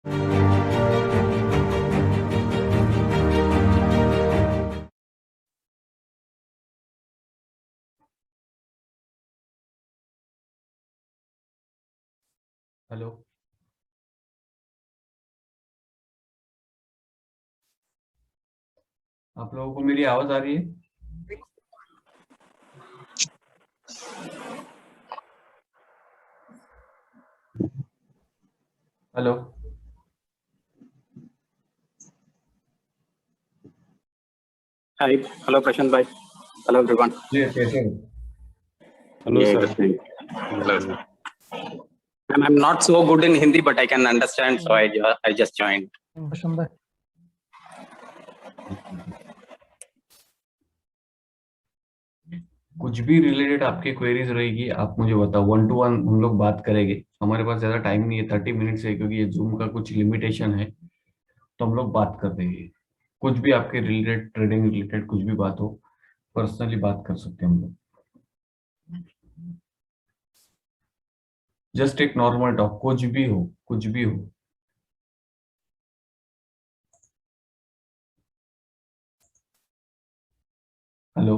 Hello. आप लोगों को मेरी आवाज आ रही है? Hello. Hi, hello Prashant bhai. Hello everyone. जी, कैसे हो? Hello Yeah, sir. good thing. Hello, Hello. hello. I'm not so good in Hindi, but I can understand, so I just joined. कुछ भी रिलेटेड आपकी क्वेरीज रहेगी आप मुझे बताओ, 1 to 1 हम लोग बात करेंगे। हमारे पास ज्यादा टाइम नहीं है, 30 मिनट्स है, क्योंकि ये जूम का कुछ लिमिटेशन है। तो हम लोग बात कर देंगे। कुछ भी आपके रिलेटेड, ट्रेडिंग रिलेटेड कुछ भी बात हो, पर्सनली बात कर सकते हैं हम लोग। जस्ट एक नॉर्मल टॉक, कुछ भी हो, कुछ भी हो। हेलो।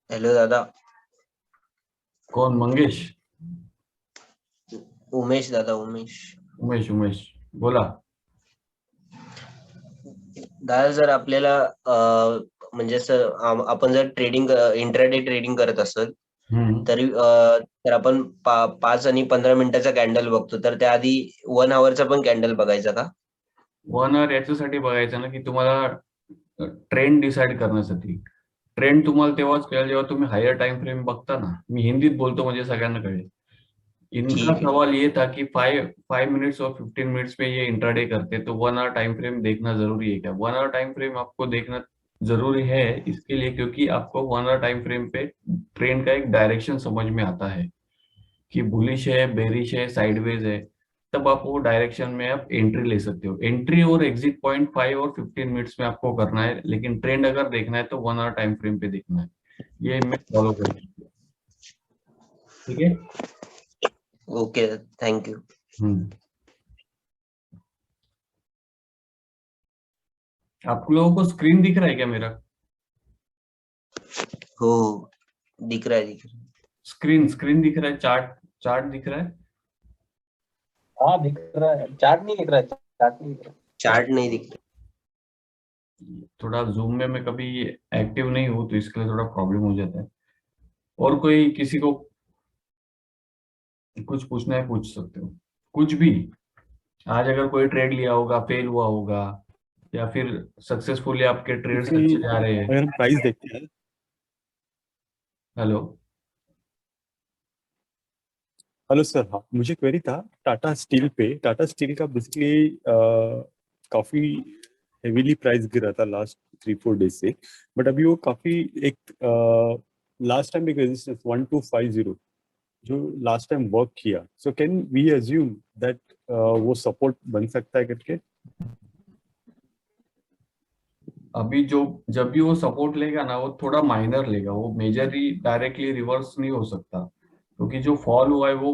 हेलो दादा। कौन? मंगेश? उमेश दादा, उमेश। उमेश, उमेश बोला। दादा जर आपल्याला म्हणजे सर आपण जर ट्रेडिंग इंट्राडे ट्रेडिंग करत असेल तरी तर आपण 5 आणि 15 मिनिटाचा कॅन्डल बघतो, तर त्याआधी 1 आवरचा पण कॅन्डल बघायचा का? 1 आवर याच्यासाठी बघायचं ना, की तुम्हाला ट्रेंड डिसाईड करण्यासाठी। ट्रेंड तुम्हाला तेव्हाच कळेल जेव्हा तुम्ही हायर टाइम फ्रेम बघता ना। मी हिंदीत बोलतो म्हणजे सगळ्यांना कळेल। इनका ठीक है। सवाल ये था कि 5 मिनट्स और 15 मिनट्स में ये इंट्राडे करते, तो 1 आवर टाइम फ्रेम देखना जरूरी है क्या? 1 आवर टाइम फ्रेम आपको देखना जरूरी है इसके लिए, क्योंकि आपको 1 आवर टाइम फ्रेम पे ट्रेंड का एक डायरेक्शन समझ में आता है कि बुलिश है, बेरिश है, साइडवेज है। तब आप वो डायरेक्शन में आप एंट्री ले सकते हो। एंट्री और एग्जिट पॉइंट 5 और 15 मिनट्स में आपको करना है, लेकिन ट्रेंड अगर देखना है तो 1 आवर टाइम फ्रेम पे देखना है। ये मैं फॉलो करूँ, ठीक है? Okay, thank you. आप लोगों को स्क्रीन दिख रहा है क्या मेरा? हो, दिख रहा है, दिख रहा है। स्क्रीन दिख रहा है? चार्ट दिख रहा है? हाँ दिख रहा है, चार्ट नहीं दिख रहा है, चार्ट नहीं दिख रहा। चार्ट नहीं दिख रहा। थोड़ा जूम में मैं कभी एक्टिव नहीं हूँ, तो इसके लिए थोड़ा प्रॉब्लम हो जाता है। और कोई किसी को कुछ पूछना है पूछ सकते हो, कुछ भी। आज अगर कोई ट्रेड लिया होगा, फेल हुआ होगा, या फिर सक्सेसफुली आपके ट्रेड्स अच्छे जा रहे हैं। अगर हम प्राइस देखते हैं, हेलो। Hello sir. हाँ, मुझे क्वेरी था टाटा स्टील पे। टाटा स्टील का बेसिकली काफी हेवीली प्राइस गिरा था लास्ट 3-4 डेज से, बट अभी वो काफी एक लास्ट टाइम एक रेजिस्टेंस 1250 जो लास्ट टाइम वर्क किया, so can we assume that वो सपोर्ट बन सकता है करके? अभी जो जब भी वो सपोर्ट लेगा ना, वो थोड़ा माइनर लेगा, वो मेजरली डायरेक्टली रिवर्स नहीं हो सकता, क्योंकि जो फॉल हुआ है वो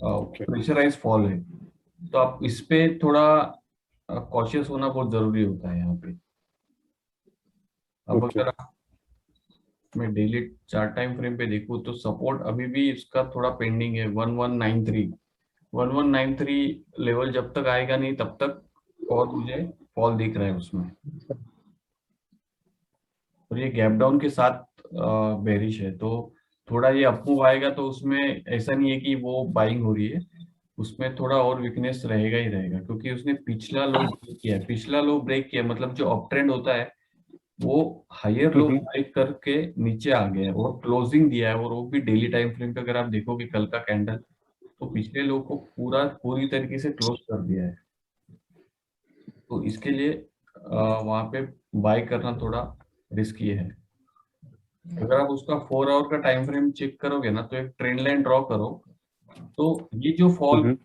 Okay. प्रेशराइज फॉल है। तो आप इस पे थोड़ा कॉशियस होना बहुत जरूरी होता है यहाँ पे। अब Okay. अगर मैं डेली 4 टाइम फ्रेम पे देखूँ तो सपोर्ट अभी भी इसका थोड़ा पेंडिंग है, 1193। 1193 लेवल जब तक आएगा नहीं तब तक और मुझे फॉल दिख रहा है उसमें। और ये गैप डाउन के साथ बेरिश है, तो थोड़ा ये अपमूव आएगा तो उसमें ऐसा नहीं है कि वो बाइंग हो रही है, उसमें थोड़ा और वीकनेस रहेगा ही रहेगा, क्योंकि उसने पिछला लो ब्रेक किया है। पिछला लो ब्रेक किया मतलब जो अप ट्रेंड होता है वो हायर लो ब्रेक करके नीचे आ गया है और क्लोजिंग दिया है। और वो भी डेली टाइम फ्रेम पे अगर आप देखोगे कल का कैंडल, तो पिछले लो को पूरी तरीके से क्लोज कर दिया है। तो इसके लिए वहां पे बाय करना थोड़ा रिस्की है। अगर आप उसका 4 आवर का टाइम फ्रेम चेक करोगे ना, तो एक ट्रेंड लाइन ड्रॉ करो, तो ये जो फॉल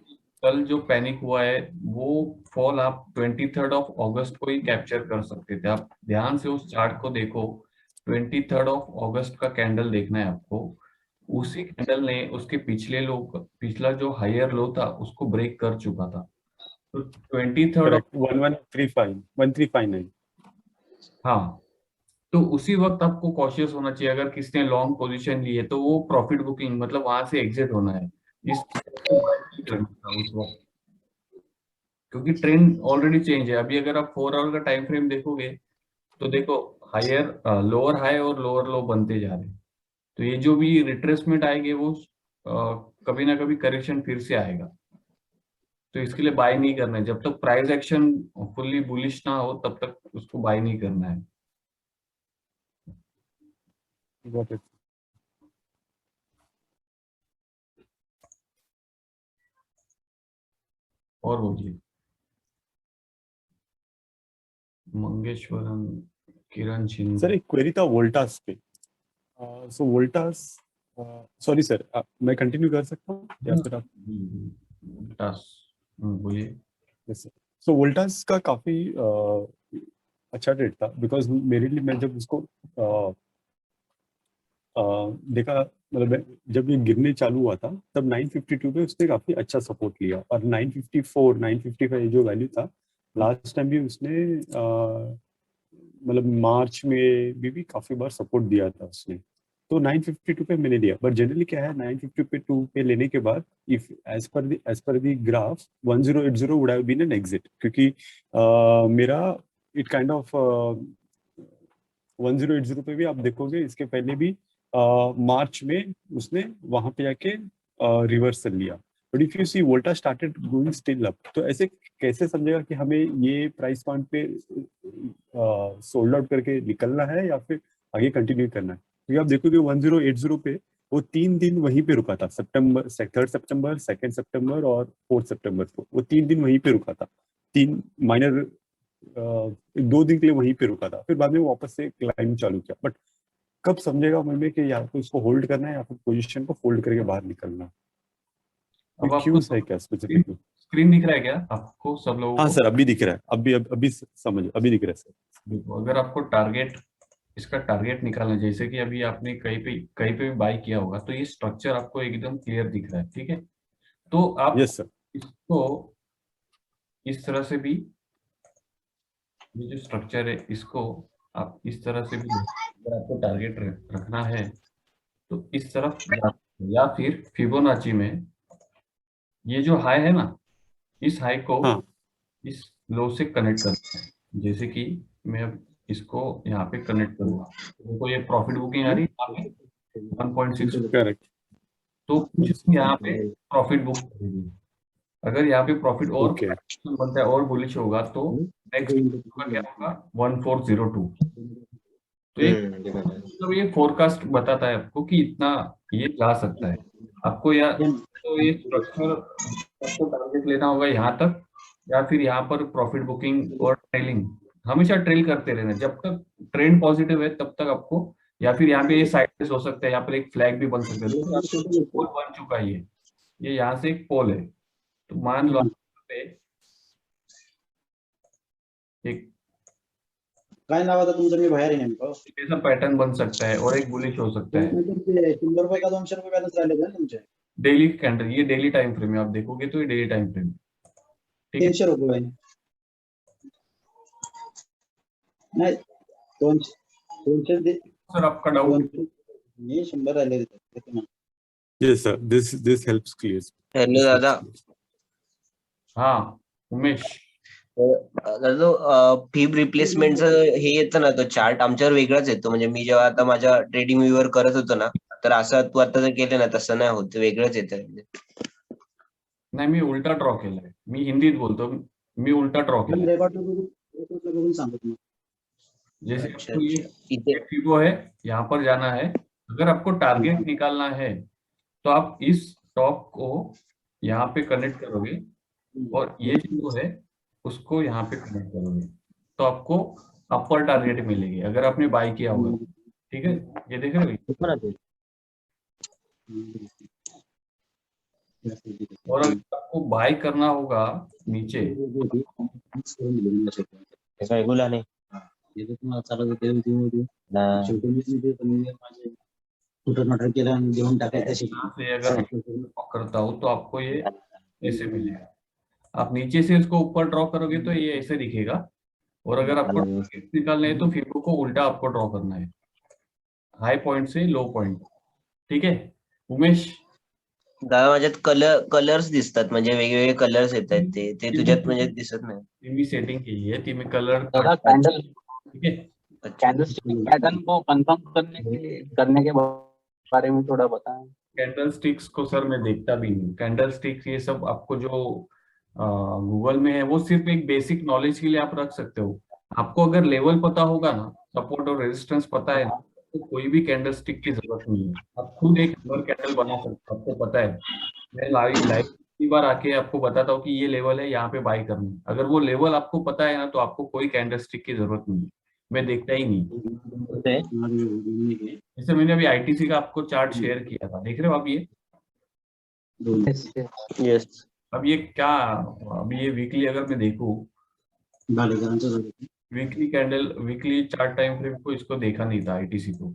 कल जो पैनिक हुआ है, वो फॉल आप 23 ऑगस्ट को ही कैप्चर कर सकते थे। आप ध्यान से उस चार्ट को देखो, 23 ऑगस्ट का कैंडल देखना है आपको। उसी कैंडल ने उसके पिछला जो हायर लो था उसको ब्रेक कर चुका था। तो 23rd करेक्ट 135 हाँ, तो उसी वक्त आपको कॉशियस होना चाहिए। अगर किसने लॉन्ग पोजीशन ली है तो वो प्रॉफिट बुकिंग मतलब वहां से एग्जिट होना है। इस करना था उस वक्त, क्योंकि ट्रेंड ऑलरेडी चेंज है। अभी अगर आप 4 आवर का टाइम फ्रेम देखोगे तो देखो, हायर लोअर हाई और लोअर लो बनते जा रहे हैं। तो ये जो भी रिट्रेसमेंट आएंगे वो कभी ना कभी करेक्शन फिर से आएगा। तो इसके लिए बाय नहीं करना है। जब तक प्राइस एक्शन फुल्ली बुलिश ना हो तब तक उसको बाय नहीं करना है। Got it. और बोलिए मंगेश्वरन, किरण सर शिंदे। एक क्वेरी था वोल्टास पे। सो वोल्टास, सॉरी सर, मैं कंटिन्यू कर सकता हूँ या फिर आप? बोलिए। Yes sir. सो वोल्टास का काफी अच्छा ट्रेड था, बिकॉज मेरे लिए मैं जब उसको देखा, मतलब जब ये गिरने चालू हुआ था तब 952 पे उसने काफी अच्छा सपोर्ट लिया, और 954 955 जो वैल्यू था लास्ट टाइम भी उसने मतलब मार्च में भी काफी बार सपोर्ट दिया था उसने। तो 952 पे मैंने लिया, बट जनरली क्या है 952 पे लेने के बाद if as per the graph 1080 would have been an exit, क्योंकि मेरा इट काइंड ऑफ 1080 पे भी आप देखोगे इसके पहले भी मार्च में उसने वहां पे जाके रिवर्सल लिया। But if you see volta started going still up, तो ऐसे कैसे समझेगा कि हमें ये प्राइस पॉइंट पे सोल्ड आउट करके निकलना है या फिर आगे कंटिन्यू करना है? क्योंकि आप देखोगे 1080 पे वो 3 दिन वहीं पे रुका था, सितंबर 3 सितंबर 2 सितंबर और 4 सितंबर को वो 3 दिन वहीं पे रुका था। तीन माइनर 2 दिन के लिए वहीं पे रुका था, फिर बाद में वापस से क्लाइंब चालू किया। बट कब समझेगा मन में कि या तो इसको होल्ड करना है या फिर पोजीशन को फोल्ड करके बाहर निकलना है? अब कोई आपको क्यूज है क्या स्पेसिफिकली? स्क्रीन दिख रहा है क्या आपको, सब लोगों हाँ को? सर, अभी दिख रहा है, अभी समझ अभी दिख रहा है सर। देखो, अगर आपको टारगेट, इसका टारगेट निकालना है, जैसे कि अभी आपने कहीं पे भी बाई किया होगा तो ये स्ट्रक्चर आपको एकदम क्लियर दिख रहा है, ठीक है? तो आप यस सर। इसको इस तरह से भी, ये जो स्ट्रक्चर है इसको आप इस तरह से भी, अगर आपको टारगेट रखना है तो इस तरफ या फिर फिबोनाची में ये जो हाई है ना, इस हाई को हाँ इस लो से कनेक्ट करना है। जैसे कि मैं अब इसको यहाँ पे कनेक्ट करूंगा, देखो ये प्रॉफिट बुकिंग आ रही है यहाँ पे 1.6। करेक्ट। तो कुछ यहाँ पे प्रॉफिट बुक करेगी। अगर यहाँ पे प्रॉफिट और ओके। बनता है और बुलिश होगा तो नेक्स्ट का क्या होगा 1402। तो एक मतलब ये फोरकास्ट बताता है आपको कि इतना ये जा सकता है। आपको या तो ये स्ट्रक्चर आपको टारगेट लेना होगा यहाँ तक, या फिर यहाँ पर प्रॉफिट बुकिंग और ट्रेलिंग। हमेशा ट्रेल करते रहना जब तक ट्रेंड पॉजिटिव है तब तक आपको। या फिर यहाँ पे ये साइडवेज हो सकता है, यहाँ पर एक फ्लैग भी बन सकता है। पोल बन चुका है ये यहाँ से एक पोल है। तो मान लो यहाँ पे एक काय नाव आता तुमचं? मी बाहेर आहे नेमकं. ऐसा पैटर्न बन सकता है और एक बुलिश हो सकता है। ते 100 रुपये का 200 रुपये बॅलन्स राहिले ना तुमचे? डेली कैंडल, ये डेली टाइम फ्रेम है, आप देखोगे तो ये डेली टाइम फ्रेम, ठीक है? 300 रुपये नाही, 200 सर आपका डाउट? मी 100 राहिले तिथे. Yes sir, this helps clear. Hello दादा. हाँ उमेश, दादा फिब रिप्लेसमेंटचं हे येतं ना, तो चार्ट आमच्यावर वेगळाच येतो. म्हणजे मी जेव्हा आता माझ्या ट्रेडिंग व्ह्यूवर करत होतो ना, तर असं तू आता जर केलं ना तसं नाही होत, वेगळंच येतं. नाही मी उलटा ड्रॉ केलाय, मी हिंदीत बोलतो, मी उलटा ड्रॉ केलाय। रेकॉर्ड बघून सांगतो तुम्हाला. जैसे अच्छा आपको ये अच्छा इथे फिबो है, यहाँ पर जाना है। अगर आपको टारगेट निकालना है तो आप इस टॉप को यहाँ पे कनेक्ट करोगे और ये जो है उसको यहाँ पे कनेक्ट करोगे तो आपको अपर टारगेट मिलेगी अगर आपने बाय किया होगा, ठीक है? ये देख रहे हो? और अगर आपको बाय करना होगा नीचे, रेगुलर नाही. तुम्हाला चालत होते ना. कुठं नटर केलं आणि देऊन टाकायचं तशी. यहाँ से अगर करता हूँ तो आपको ये ऐसे मिलेगा. आप नीचे से इसको ऊपर ड्रॉ करोगे तो ये ऐसे दिखेगा, और अगर आपको target निकालना है तो फिगर को उल्टा आपको ड्रॉ करना है, हाई पॉइंट से लो पॉइंट. ठीक है उमेश? दादा माझ्यात कलर्स दिसतात, म्हणजे वेगवेगळे कलर्स येत आहेत, ते तुझ्यात म्हणजे दिसत नाही. ती मी सेटिंग केली है, ती मी कलर. दादा कैंडल ठीक है. कैंडलस्टिक पैटर्न को कंफर्म करने के बारे में थोड़ा बताएं. कैंडल स्टिक्स को सर मैं देखता भी नहीं. कैंडल स्टिक्स ये सब आपको जो गूगल में है वो सिर्फ एक बेसिक नॉलेज के लिए आप रख सकते हो. आपको अगर लेवल पता होगा ना, सपोर्ट और रेजिस्टेंस पता है ना, तो कोई भी कैंडल स्टिक की जरूरत नहीं है. आप खुद एक नंबर कैंडल बना सकते हो, आपको पता है. मैं लाइव की बार आके आपको बताता हूँ कि ये लेवल है, यहाँ पे बाई करना है. अगर वो लेवल आपको पता है ना तो आपको कोई कैंडल स्टिक की जरूरत नहीं है. मैं देखता ही नहीं. जैसे मैंने अभी आईटीसी का आपको चार्ट शेयर किया था, देख रहे हो आप ये? येस. अब ये क्या, अब ये वीकली अगर मैं देखूं, weekly candle, weekly chart time frame को इसको देखा नहीं था आईटीसी को.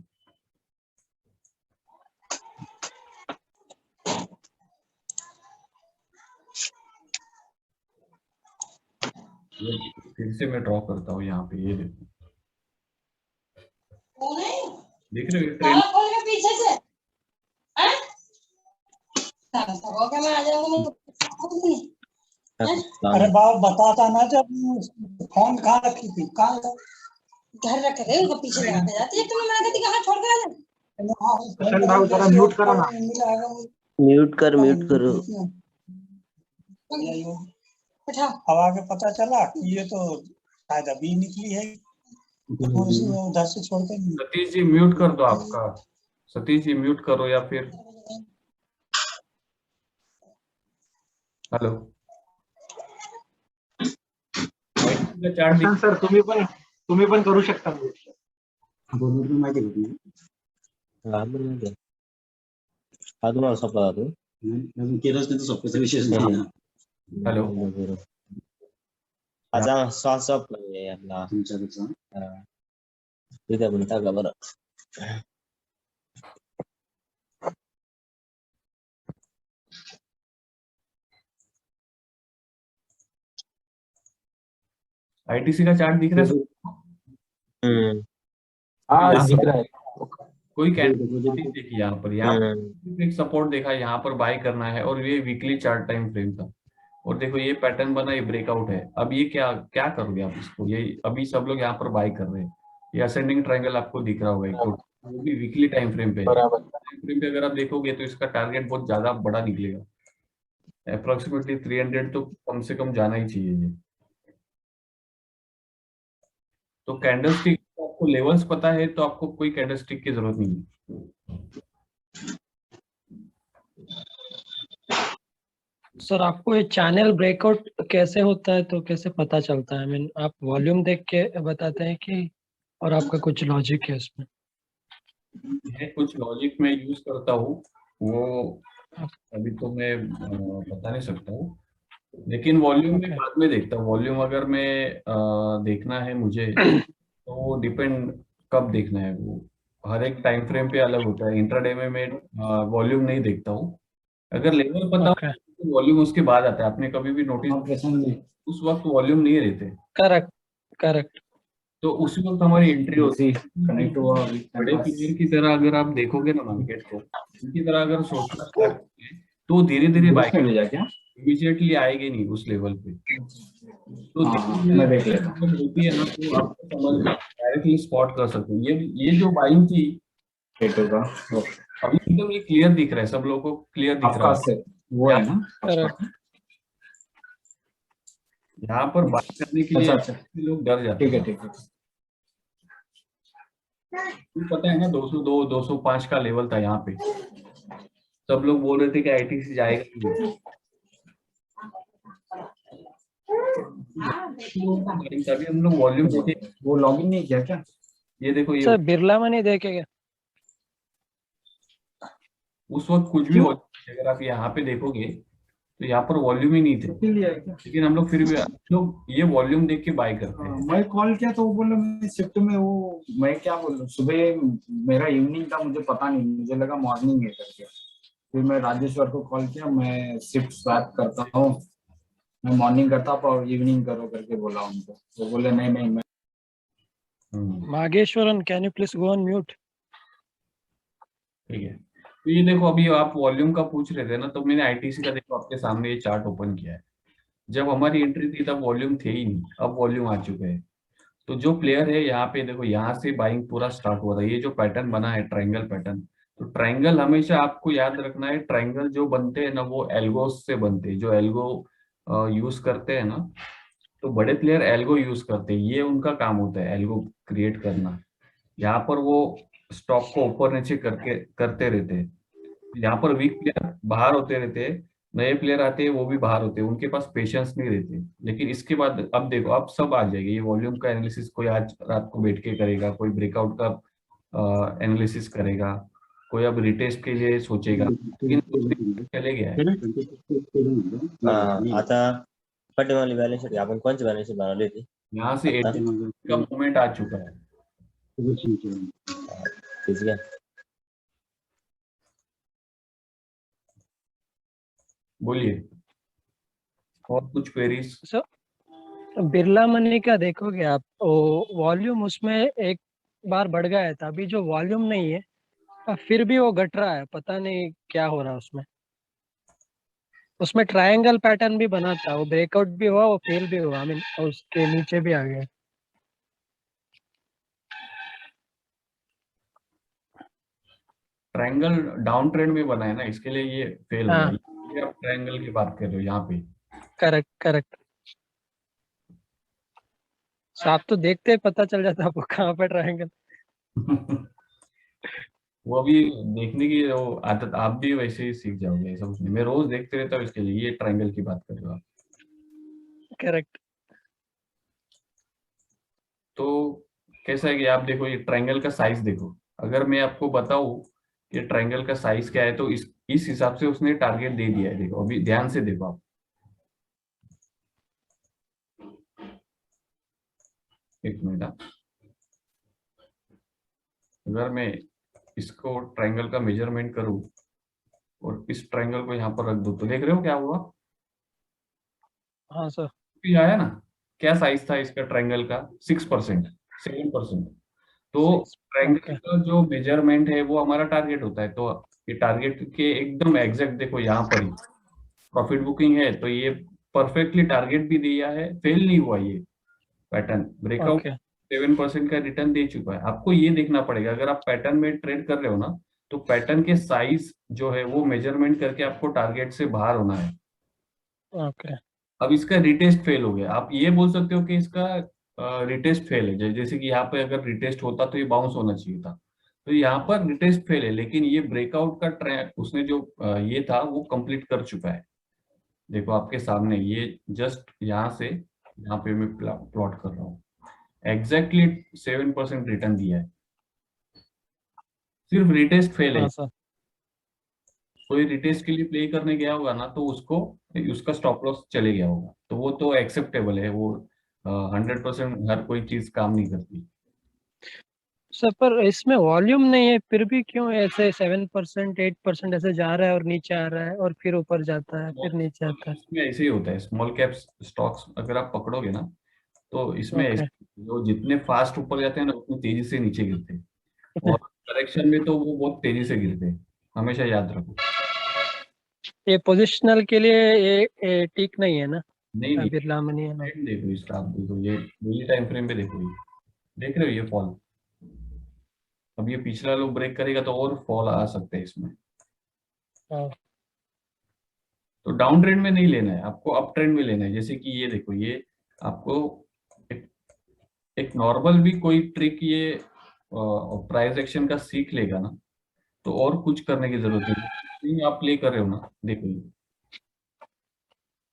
फिर से मैं ड्रॉ करता हूँ यहाँ पे, ये देखो, देख रहे हो ट्रेंड? पीछे से अरे बाप बताता ना, जब फोन कहाँ रखी थी, कहाँ घर रखे थे, उनको पीछे लगा के जाती है. तुम्हें मैं कहती कहाँ छोड़ कर आ म्यूट करो ना. म्यूट करो. अब आगे पता चला कि ये तो शायद अभी निकली है, उधर से छोड़ कर. सतीश जी म्यूट कर दो आपका. सतीश जी म्यूट करो, या फिर हेलो चार्ट. सर तुम्ही पण करू शकता. माहिती होती अजून सपला जातो. केलंच नाही तर सोप्याचा विषयच नाही. हेलो आता श्वास आपला आपला तुमच्याकडचा तिथे पण टाकला बरं. आईटीसी का चार्ट दिख रहा है? हाँ दिख रहा है. कोई कैंडल देखिए यहाँ पर, यहाँ पर एक सपोर्ट देखा, यहाँ पर बाय करना है, और ये वीकली चार्ट टाइम फ्रेम था. और देखो ये पैटर्न बना, ये ब्रेकआउट है. अब ये क्या क्या करोगे आप इसको? ये अभी सब लोग यहाँ पर बाय कर रहे हैं. ये असेंडिंग ट्रायंगल आपको दिख रहा होगा, वो भी वीकली टाइम फ्रेम पे. टाइम फ्रेम पे अगर आप देखोगे तो इसका टारगेट बहुत ज्यादा बड़ा निकलेगा. अप्रोक्सीमेटली 300 तो कम से कम जाना ही चाहिए ये. तो कैंडल स्टिक आपको लेवल्स पता है तो आपको कोई कैंडल स्टिक की जरूरत नहीं है. सर आपको ये चैनल ब्रेकआउट कैसे होता है, तो कैसे पता चलता है? I mean, आप वॉल्यूम देख के बताते हैं कि, और आपका कुछ लॉजिक है उसमें? कुछ लॉजिक मैं यूज करता हूँ, वो अभी तो मैं बता नहीं सकता हूँ, लेकिन वॉल्यूम में बाद में देखता हूँ. वॉल्यूम अगर मैं देखना है मुझे तो डिपेंड कब देखना है, वो हर एक टाइम फ्रेम पे अलग होता है. इंट्राडे में मैं वॉल्यूम नहीं देखता हूँ. अगर लेवल पता हो तो वॉल्यूम उसके बाद आता है. आपने कभी भी नोटिस, उस वक्त वॉल्यूम नहीं रहते. करेक्ट. तो उसी वक्त हमारी एंट्री होती है. कनेक्ट हुआ बड़े प्लेयर की तरह अगर आप देखोगे ना मार्केट को, इनकी तरह अगर सोचना स्टार्ट करें तो धीरे धीरे बाइक इमीडिएटली आएगी नहीं उस लेवल पे. तो होती है ना, तो आप डायरेक्टली स्पॉट कर सकते हो. ये जो बाइंग थी अभी एकदम ये क्लियर दिख रहा है, सब लोगों को क्लियर दिख रहा है. वो है ना, यहाँ पर बात करने के लिए लोग डर जाते हैं. ठीक है. पता है ना 202 205 का लेवल था यहाँ पे. सब लोग बोल रहे थे कि आईटीसी जाएगा. तभी हम लोग वॉल्यूम देखे. वो लॉगिन नहीं किया क्या? ये देखो, ये सर बिरला मनी देखेगा उस वक्त कुछ भी हो. अगर आप यहाँ पे देखोगे तो यहाँ पर वॉल्यूम ही नहीं थे, लेकिन हम लोग फिर भी लोग ये वॉल्यूम देख के बाय करते हैं। मैं कॉल किया तो वो बोला मैं शिफ्ट में, वो मैं क्या बोल रहा हूँ, सुबह मेरा इवनिंग था, मुझे पता नहीं, मुझे लगा मॉर्निंग है करके। फिर मैं राजेश्वर को कॉल किया, मैं शिफ्ट स्वैप करता हूँ, मैं मॉर्निंग करता हूँ और इवनिंग करो करके बोला उनको। तो बोले नहीं नहीं मैं Mageshwaran, can you please go on mute? ठीक है, तो ये देखो अभी आप वॉल्यूम का पूछ रहे थे ना, तो मैंने आईटीसी का देखो आपके सामने ये चार्ट ओपन किया है। जब हमारी एंट्री थी तब वॉल्यूम थे ही नहीं, अब वॉल्यूम आ चुके हैं। तो जो प्लेयर है यहाँ पे देखो, यहाँ से बाइंग पूरा स्टार्ट हुआ था। ये जो पैटर्न बना है ट्रायंगल पैटर्न, तो ट्रायंगल हमेशा आपको याद रखना है, ट्रायंगल जो बनते हैं ना वो एल्गोस से बनते हैं। जो एल्गो यूज करते हैं ना, तो बड़े प्लेयर एल्गो यूज करते हैं, ये उनका काम होता है एल्गो क्रिएट करना। यहाँ पर वो स्टॉक को ऊपर नीचे करते रहते हैं। यहाँ पर वीक प्लेयर बाहर होते रहते हैं, नए प्लेयर आते हैं वो भी बाहर होते हैं, उनके पास पेशेंस नहीं रहते। लेकिन इसके बाद अब देखो, अब सब आ जाएगी। ये वॉल्यूम का एनालिसिस कोई आज रात को बैठ के करेगा, कोई ब्रेकआउट का एनालिसिस करेगा, कोई अब रिटेस्ट के लिए सोचेगा, लेकिन चले गया है। आता वाली बैलेंस शीट आपण कोणची बैलेंस शीट बनवली होती? यहाँ से 80 का मूवमेंट आ चुका है। ठीक है, बोलिए और कुछ क्वेरीज। बिरला मनी का देखोगे आप, वॉल्यूम उसमें एक बार बढ़ गया था, अभी जो वॉल्यूम नहीं है फिर भी वो घट रहा है, पता नहीं क्या हो रहा है उसमें। उसमें ट्रायंगल पैटर्न भी बना था, वो ब्रेकआउट भी हुआ, वो फेल भी हुआ, आई मीन उसके नीचे भी आ गया। ट्रायंगल डाउन ट्रेंड में बना है ना, इसके लिए ये फेल हो हाँ। गया। ये आप ट्रायंगल की बात कर रहे हो यहाँ पे। करेक्ट करेक्ट, आप तो देखते ही पता चल जाता आपको कहाँ पे ट्रायंगल। वो भी देखने की वो आदत आप भी वैसे ही सीख जाओगे, ऐसा कुछ नहीं। मैं रोज देखते रहता हूँ इसके लिए। ये ट्रायंगल की बात कर रहे हो आप। करेक्ट। तो कैसा है कि आप देखो, ये ट्रायंगल का साइज देखो। अगर मैं आपको बताऊं कि ट्रायंगल का साइज क्या है, तो इस हिसाब से उसने टारगेट दे दिया है। देखो अभी ध्यान से देखो आप, एक मिनट। अगर मैं इसको ट्रायंगल का मेजरमेंट करूं और इस ट्रायंगल को यहाँ पर रख दूं, तो देख रहे हो क्या हुआ? हाँ सर। आया ना, क्या साइज था इसका ट्रायंगल का? 6%, 7%। तो ट्रायंगल का जो मेजरमेंट है वो हमारा टारगेट होता है। तो ये टारगेट के एकदम एग्जैक्ट देखो, यहाँ पर ही प्रॉफिट बुकिंग है, तो ये परफेक्टली टारगेट भी दिया है, फेल नहीं हुआ। ये पैटर्न ब्रेकआउट 7% का रिटर्न दे चुका है। आपको ये देखना पड़ेगा, अगर आप पैटर्न में ट्रेड कर रहे हो ना, तो पैटर्न के साइज जो है वो मेजरमेंट करके आपको टारगेट से बाहर होना है। ओके। अब इसका रिटेस्ट फेल हो गया, आप ये बोल सकते हो कि इसका रिटेस्ट फेल है। जैसे कि यहाँ पे अगर रिटेस्ट होता तो ये बाउंस होना चाहिए था, तो यहाँ पर रिटेस्ट फेल है। लेकिन ये ब्रेकआउट का ट्रेंड उसने जो ये था वो कंप्लीट कर चुका है। देखो आपके सामने, ये जस्ट यहाँ से यहाँ पे मैं प्लॉट कर रहा हूँ, एग्जैक्टली 7% रिटर्न दिया है। सिर्फ रिटेस्ट फेल है। कोई रिटेस्ट के लिए प्ले करने गया होगा ना, तो उसका स्टॉप लॉस चले गया होगा, तो वो तो एक्सेप्टेबल है। वो 100% हर कोई चीज काम नहीं करती। सर पर इसमें वॉल्यूम नहीं है, फिर भी क्यों ऐसे 7%, 8% ऐसे जा रहा है और नीचे आ रहा है और फिर ऊपर जाता है, फिर नीचे आता है? इसमें ऐसे ही होता है। स्मॉल कैप स्टॉक्स अगर आप पकड़ोगे ना, तो इसमें जो जितने फास्ट ऊपर जाते हैं ना, उतनी तेजी से नीचे गिरते हैं। और करेक्शन में तो वो बहुत तेजी से गिरते हैं, हमेशा याद रखो। ये पोजिशनल के लिए ये ठीक नहीं है ना? नहीं बिरला मनी है ना। देखो इसका, आप देखो ये डेली टाइम फ्रेम पे देखो, ये देख रहे हो ये फॉल। अब ये पिछला लो ब्रेक करेगा तो और फॉल आ सकते हैं इसमें। तो डाउन ट्रेंड में नहीं लेना है आपको, अप ट्रेंड में लेना है। जैसे कि ये देखो, ये आपको एक नॉर्मल भी कोई ट्रिक ये प्राइस एक्शन का सीख लेगा ना, तो और कुछ करने की जरूरत नहीं। आप प्ले कर रहे हो ना, देखो ये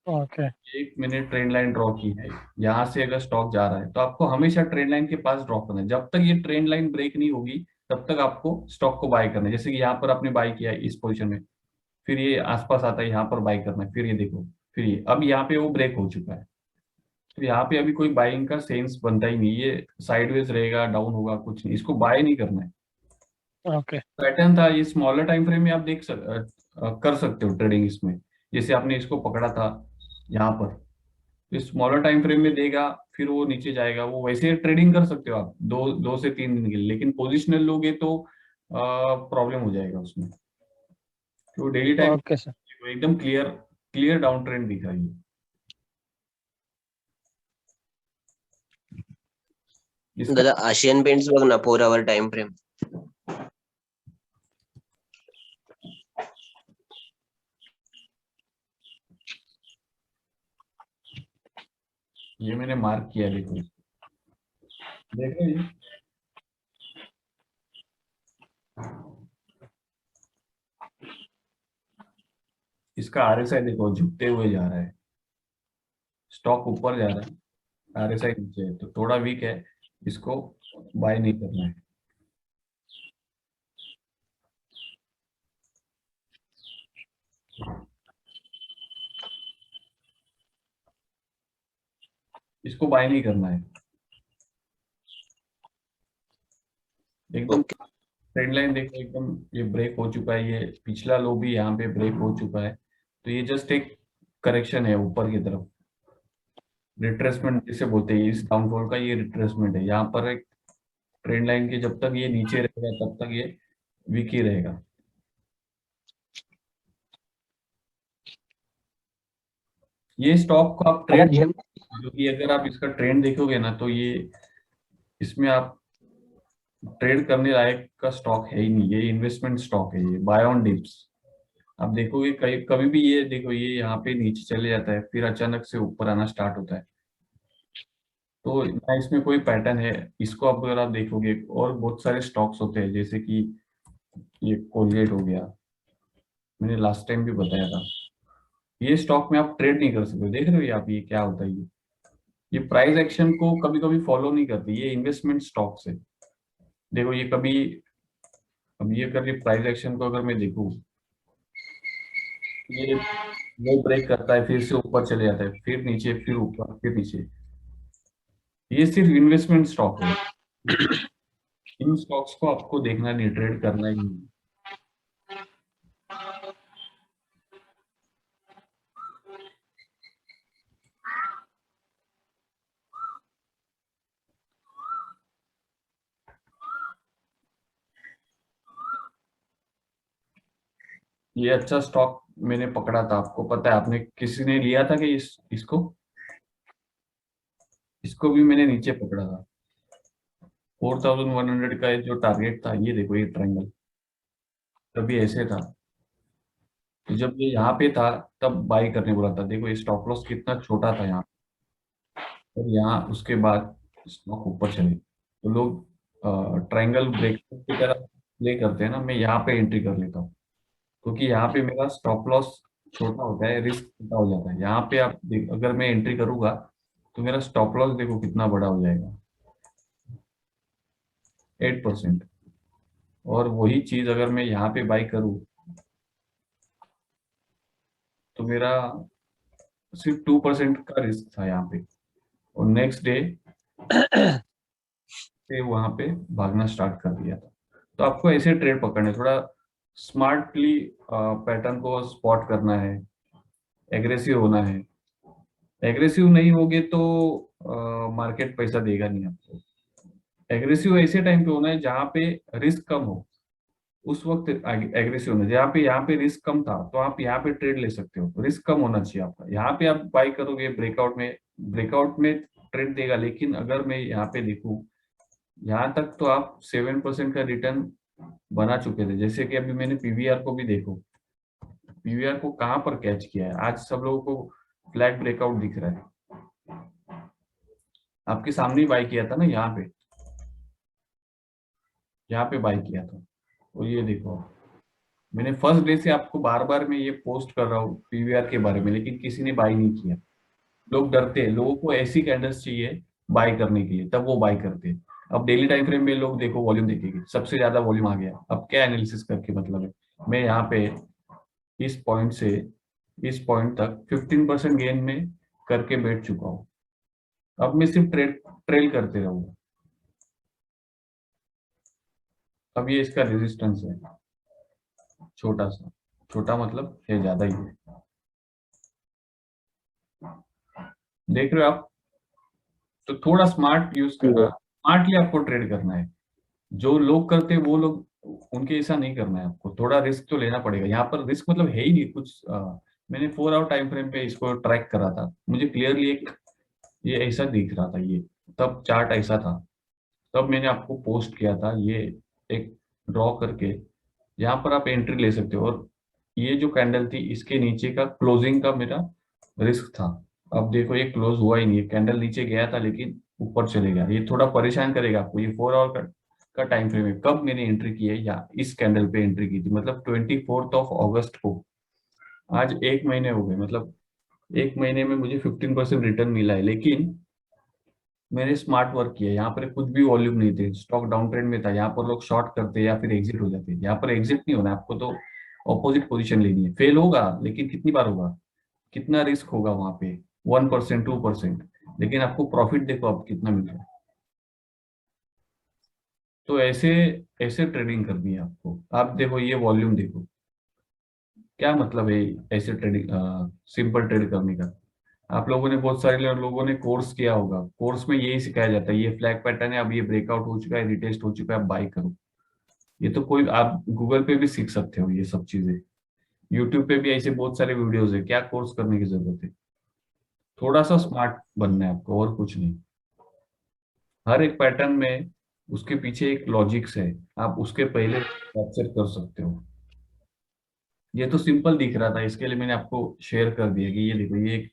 okay. 1 minute trend line draw की है। यहाँ से अगर स्टॉक जा रहा है तो आपको हमेशा ट्रेंड लाइन के पास ड्रॉ करना है। जब तक ये ट्रेंड लाइन ब्रेक नहीं होगी तब तक आपको स्टॉक को बाय करना है। जैसे कि यहाँ पर आपने बाय किया है इस पोजीशन में, फिर ये आसपास आता है, यहाँ पर बाई करना है, फिर ये देखो, फिर ये अब यहाँ पे वो ब्रेक हो चुका है। तो यहाँ पे अभी कोई बाइंग का सेंस बनता ही नहीं, ये साइडवेज रहेगा, डाउन होगा, कुछ नहीं, इसको बाय नहीं करना है। ओके पैटर्न था ये, स्मॉलर टाइम फ्रेम में आप कर सकते हो ट्रेडिंग इसमें। जैसे आपने इसको पकड़ा था यहाँ पर, तो स्मॉलर टाइम फ्रेम में देगा, फिर वो नीचे जाएगा, वो वैसे ट्रेडिंग कर सकते हो आप 2 से 3 दिन के लिए। लेकिन पोजिशनल लोगे तो प्रॉब्लम हो जाएगा उसमें। तो डेली टाइम ओके सर। एकदम क्लियर क्लियर डाउन ट्रेंड दिख रहा है इसका। दादा आशियन पेंट्स बघ ना 4 आवर टाइम फ्रेम. ये मैंने मार्क किया, देखो देख रहे हैं? इसका आरएसआई देखो झुकते हुए जा रहा है, स्टॉक ऊपर जा रहा है, आरएसआई नीचे है, तो थोड़ा वीक है, इसको बाय नहीं करना है। इसको बाय नहीं करना है एकदम। ट्रेंड लाइन देखो एकदम, ये ब्रेक हो चुका है, ये पिछला लो भी यहाँ पे ब्रेक हो चुका है, तो ये जस्ट एक करेक्शन है ऊपर की तरफ, रिट्रेसमेंट जिसे बोलते हैं। इस डाउनफॉल का ये रिट्रेसमेंट है। यहाँ पर एक ट्रेंड लाइन के जब तक ये नीचे रहेगा तब तक ये वीक ही रहेगा। ये स्टॉक को आप ट्रेड, क्योंकि अगर आप इसका ट्रेंड देखोगे ना तो ये इसमें आप ट्रेड करने लायक का स्टॉक है ही नहीं, ये इन्वेस्टमेंट स्टॉक है, ये बाय ऑन डिप्स। आप देखोगे कहीं कभी भी ये देखो, ये यहाँ पे नीचे चले जाता है, फिर अचानक से ऊपर आना स्टार्ट होता है, तो ना इसमें कोई पैटर्न है। इसको अब अगर आप देखोगे, और बहुत सारे स्टॉक्स होते हैं, जैसे कि ये कोलगेट हो गया, मैंने लास्ट टाइम भी बताया था, ये स्टॉक में आप ट्रेड नहीं कर सकते। देख रहे हो आप ये क्या होता है, ये प्राइस एक्शन को कभी कभी फॉलो नहीं करती, ये इन्वेस्टमेंट स्टॉक्स है। देखो ये कभी, अब ये कभी प्राइस एक्शन को अगर मैं देखूं, ये लो ब्रेक करता है, फिर से ऊपर चले जाता है, फिर नीचे, फिर ऊपर, फिर नीचे, ये सिर्फ इन्वेस्टमेंट स्टॉक है। इन स्टॉक्स को आपको देखना नहीं, ट्रेड करना ही नहीं। ये अच्छा स्टॉक मैंने पकड़ा था, आपको पता है, आपने किसी ने लिया था कि इसको भी मैंने नीचे पकड़ा था। 4100 का जो टारगेट था, ये देखो ये ट्रायंगल तभी ऐसे था, तो जब ये यहाँ पे था तब बाई करने बोला था। देखो ये स्टॉप लॉस कितना छोटा था यहाँ, और यहाँ उसके बाद स्टॉक ऊपर चले, तो लोग ट्रायंगल ब्रेक की तरह प्ले करते हैं ना, मैं यहाँ पे एंट्री कर लेता हूँ, क्योंकि यहाँ पे मेरा स्टॉप लॉस छोटा होता है, रिस्क छोटा हो जाता है। यहाँ पे आप अगर मैं एंट्री करूंगा तो मेरा स्टॉप लॉस देखो कितना बड़ा हो जाएगा, 8%। और वही चीज अगर मैं यहाँ पे बाई करूँ तो मेरा सिर्फ 2% का रिस्क था यहाँ पे, और नेक्स्ट डे से वहां पे भागना स्टार्ट कर दिया था। तो आपको ऐसे ट्रेड पकड़ने, थोड़ा स्मार्टली पैटर्न को स्पॉट करना है, एग्रेसिव होना है। एग्रेसिव नहीं होगे तो मार्केट पैसा देगा नहीं आपको। एग्रेसिव ऐसे टाइम पे होना है जहां पे रिस्क कम हो, उस वक्त एग्रेसिव होना है। जहाँ पे रिस्क कम था तो आप यहाँ पे ट्रेड ले सकते हो, रिस्क कम होना चाहिए आपका। यहाँ पे आप बाई करोगे, ब्रेकआउट में ट्रेड देगा। लेकिन अगर मैं यहाँ पे देखूं, यहाँ तक तो आप 7% का रिटर्न बना चुके थे। जैसे कि अभी मैंने पीवीआर को भी देखो, पीवीआर को कहाँ पर कैच किया है, आज सब लोगों को फ्लैग ब्रेकआउट दिख रहा है, आपके सामने ही बाई किया था ना, यहाँ पे बाई किया था। और ये देखो, मैंने फर्स्ट डे से आपको बार बार मैं ये पोस्ट कर रहा हूँ पीवीआर के बारे में, लेकिन किसी ने बाई नहीं किया। लोग डरते हैं, लोगों को ऐसी कैंडल्स चाहिए बाई करने के लिए, तब वो बाई करते हैं। अब डेली टाइम फ्रेम में लोग देखो, वॉल्यूम देखेंगे, सबसे ज्यादा वॉल्यूम आ गया, अब क्या एनालिसिस करके मतलब है। मैं यहाँ पे इस पॉइंट से इस पॉइंट तक 15% गेन में करके बैठ चुका हूँ। अब मैं सिर्फ ट्रेल करते रहूंगा। अब ये इसका रेजिस्टेंस है, छोटा सा, छोटा मतलब है, ज्यादा ही है, देख रहे हो आप। तो थोड़ा स्मार्ट यूज करना, स्मार्टली आपको ट्रेड करना है। जो लोग करते हैं वो लोग, उनके ऐसा नहीं करना है आपको। थोड़ा रिस्क तो लेना पड़ेगा। यहाँ पर रिस्क मतलब है ही नहीं कुछ। मैंने 4 आवर टाइम फ्रेम पे इसको ट्रैक करा था, मुझे क्लियरली एक ये ऐसा दिख रहा था, ये तब चार्ट ऐसा था, तब मैंने आपको पोस्ट किया था ये एक ड्रॉ करके। यहाँ पर आप एंट्री ले सकते हो। और ये जो कैंडल थी इसके नीचे का क्लोजिंग का मेरा रिस्क था। अब देखो ये क्लोज हुआ ही नहीं है, कैंडल नीचे गया था लेकिन ऊपर चले गया। ये थोड़ा परेशान करेगा आपको। ये 4 आवर का टाइम फ्रेम है। कब मैंने एंट्री की है, या इस कैंडल पे एंट्री की थी, मतलब 24 अगस्त को। आज 1 महीने हो गए, मतलब 1 महीने में मुझे 15% रिटर्न मिला है। लेकिन मैंने स्मार्ट वर्क किया। यहाँ पर कुछ भी वॉल्यूम नहीं थे, स्टॉक डाउन ट्रेंड में था। यहाँ पर लोग शॉर्ट करते या फिर एग्जिट हो जाते। यहाँ पर एग्जिट नहीं होना आपको, तो ऑपोजिट पोजीशन लेनी है। फेल होगा लेकिन कितनी बार होगा, कितना रिस्क होगा वहां पे, 1% 2%, लेकिन आपको प्रॉफिट देखो अब कितना मिल रहा है। तो ऐसे ऐसे ट्रेडिंग करनी है आपको। आप देखो ये वॉल्यूम देखो, क्या मतलब है ऐसे ट्रेडिंग, सिंपल ट्रेड करने का। आप लोगों ने, बहुत सारे लोगों ने कोर्स किया होगा, कोर्स में यही सिखाया जाता है, ये फ्लैग पैटर्न है, अब ये ब्रेकआउट हो चुका है, रिटेस्ट हो चुका है, आप बाई करो। ये तो कोई, आप गूगल पे भी सीख सकते हो ये सब चीजें। यूट्यूब पे भी ऐसे बहुत सारे वीडियोस है, क्या कोर्स करने की जरूरत है। थोड़ा सा स्मार्ट बनना है आपको, और कुछ नहीं। हर एक पैटर्न में उसके पीछे एक लॉजिक्स है, आप उसके पहले कैप्चर कर सकते हो। ये तो सिंपल दिख रहा था, इसके लिए मैंने आपको शेयर कर दिया कि ये देखो, ये एक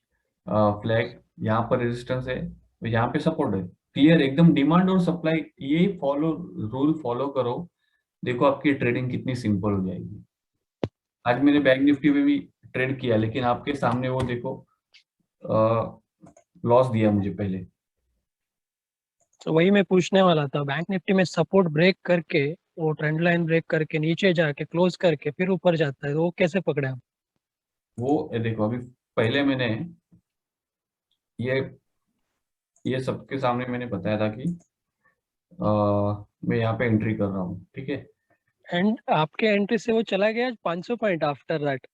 फ्लैग, यहाँ पर रेजिस्टेंस है, तो यहाँ पे सपोर्ट है। क्लियर एकदम, डिमांड और सप्लाई, ये फॉलो, रूल फॉलो करो। देखो आपकी ट्रेडिंग कितनी सिंपल हो जाएगी। आज मैंने बैंक निफ्टी में भी ट्रेड किया, लेकिन आपके सामने वो देखो, लॉस दिया मुझे पहले। तो वही मैं पूछने वाला था, बैंक निफ्टी में सपोर्ट ब्रेक करके, वो ट्रेंड लाइन ब्रेक करके नीचे जाके क्लोज करके फिर ऊपर जाता है, तो वो कैसे पकड़े आप? वो देखो, अभी पहले मैंने ये सबके सामने मैंने बताया था कि मैं यहाँ पे एंट्री कर रहा हूँ, ठीक है। एंड आपके एंट्री से वो चला गया 500 पॉइंट आफ्टर दैट।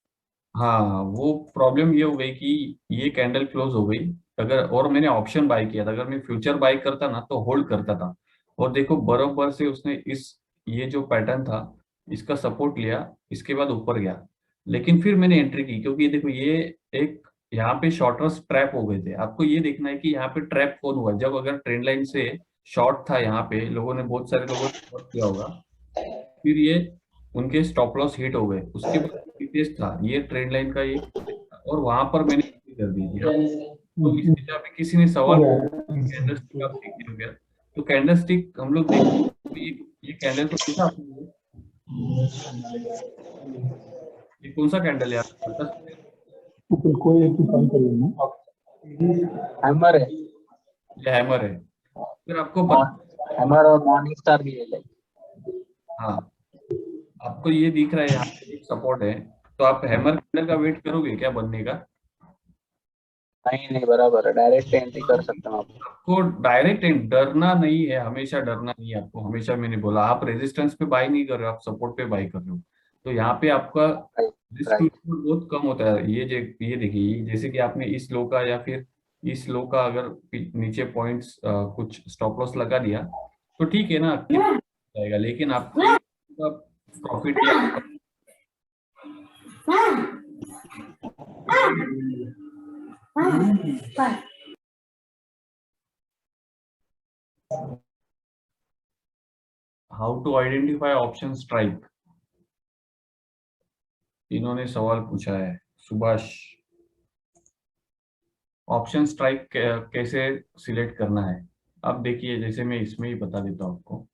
हाँ, वो प्रॉब्लम ये हो गई कि ये कैंडल क्लोज हो गई। अगर और मैंने ऑप्शन बाय किया था, अगर मैं फ्यूचर बाय करता ना तो होल्ड करता था। और देखो बराबर से उसने इस, ये जो पैटर्न था इसका सपोर्ट लिया, इसके बाद ऊपर गया। लेकिन फिर मैंने एंट्री की, क्योंकि ये देखो ये एक, यहाँ पे शॉर्टर्स ट्रैप हो गए थे। आपको ये देखना है कि यहाँ पे ट्रैप कौन हुआ, जब अगर ट्रेंड लाइन से शॉर्ट था, यहाँ पे लोगों ने, बहुत सारे लोगों ने short किया होगा, फिर ये उनके स्टॉप लॉस हिट हो गए। उसके बाद टेस्ट था ये ट्रेंड लाइन का, ये, और वहां पर मैंने एंट्री कर दी थी। तो इसमें जहाँ पे किसी ने सवाल, कैंडलस्टिक आप सीख हो गया, तो कैंडलस्टिक हम लोग देखते, ये कैंडल को देखा आपने? ये कौन सा कैंडल है, आप बता सकते हैं? कोई एक काम कर लेना, हैमर है, ये हैमर है, फिर आपको पता, हैमर और मॉर्निंग स्टार भी है। हाँ, आपको ये दिख रहा है यहाँ पे एक सपोर्ट है, तो आप हैमर कैंडल का वेट करोगे क्या बनने का? नहीं नहीं, बराबर है, डायरेक्ट एंट्री कर सकते हैं आप। आपको डायरेक्ट डरना नहीं है, हमेशा डरना नहीं है आपको। हमेशा मैंने बोला, आप रेजिस्टेंस पे बाय नहीं कर रहे हो, आप सपोर्ट पे बाय कर रहे हो। तो यहाँ पे आपका रिस्क राइट, बहुत कम होता है। ये देखिए, जैसे कि आपने इस लो का या फिर इस लो का अगर नीचे पॉइंट्स कुछ स्टॉप लॉस लगा दिया तो ठीक है ना, जाएगा। लेकिन आपका प्रॉफिट या how to identify option strike, इन्होंने सवाल पूछा है सुभाष। ऑप्शन स्ट्राइक कैसे सिलेक्ट करना है? अब देखिए, जैसे मैं इसमें ही बता देता हूँ आपको।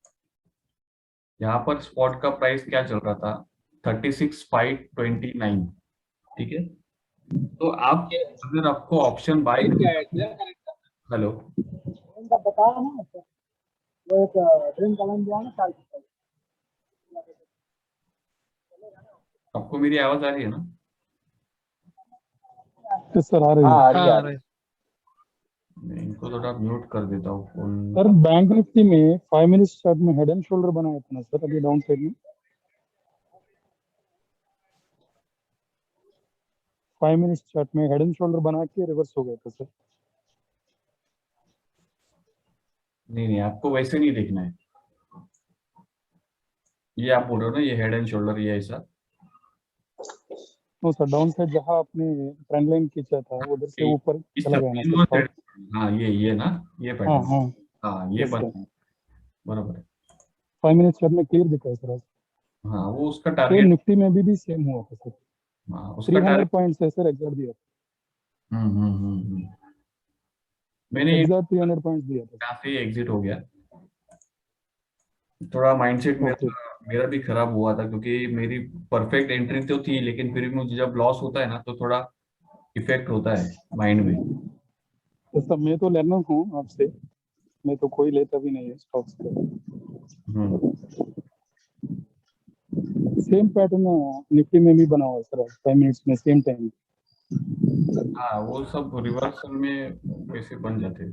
यहाँ पर स्पॉट का प्राइस क्या चल रहा था, 36,529, ठीक है। तो आप, अगर आपको ऑप्शन बाय, हेलो, उनका बताया ना सर, वो एक ड्रीम कलन जो है ना साल की, आपको मेरी आवाज आ रही है ना? सर आ रही हाँ है। आ रही है, आ हाँ रही है। मैं इनको थोड़ा म्यूट कर देता हूँ फोन। सर बैंक निफ्टी में 5 मिनट्स चार्ट में हेड एंड शोल्डर बनाया था ना सर अभी डाउन साइड में। 5 मिनट्स चार्ट में हेड एंड शोल्डर बना के रिवर्स हो गया था सर। नहीं नहीं, आपको वैसे नहीं देखना है। ये आप बोल रहे हो ना, ये हेड एंड शोल्डर, ये ऐसा। नो सर, डाउन साइड जहाँ आपने ट्रेंड लाइन खींचा था उधर से ऊपर इस चला तरफ गया ना inverse सर। head- हाँ ये ना, ये हाँ पैटर्न। हाँ हाँ ये यस सर। बना है, बराबर है। 5 मिनट्स चार्ट में क्लियर दिखा है सर। हाँ वो उसका सेम टारगेट। निफ्टी में भी सेम हुआ था सर। हाँ उसका 300 टारगेट। पॉइंट्स है सर एग्जैक्ट दिया था। मैंने एग्जैक्ट 300 पॉइंट्स दिया था यहाँ से एग्जिट हो गया। थोड़ा माइंडसेट सर। ओके मेरा भी खराब हुआ था, क्योंकि मेरी परफेक्ट एंट्री तो थी, लेकिन फिर भी मुझे जब लॉस होता है ना तो थोड़ा इफेक्ट होता है माइंड में। तो सर मैं तो लर्नर हूँ आपसे, मैं तो कोई लेता भी नहीं है स्टॉक्स पे। सेम पैटर्न निफ्टी में भी बना हुआ है सर 5 मिनट्स में सेम टाइम। हाँ वो सब रिवर्सल में कैसे बन जाते हैं।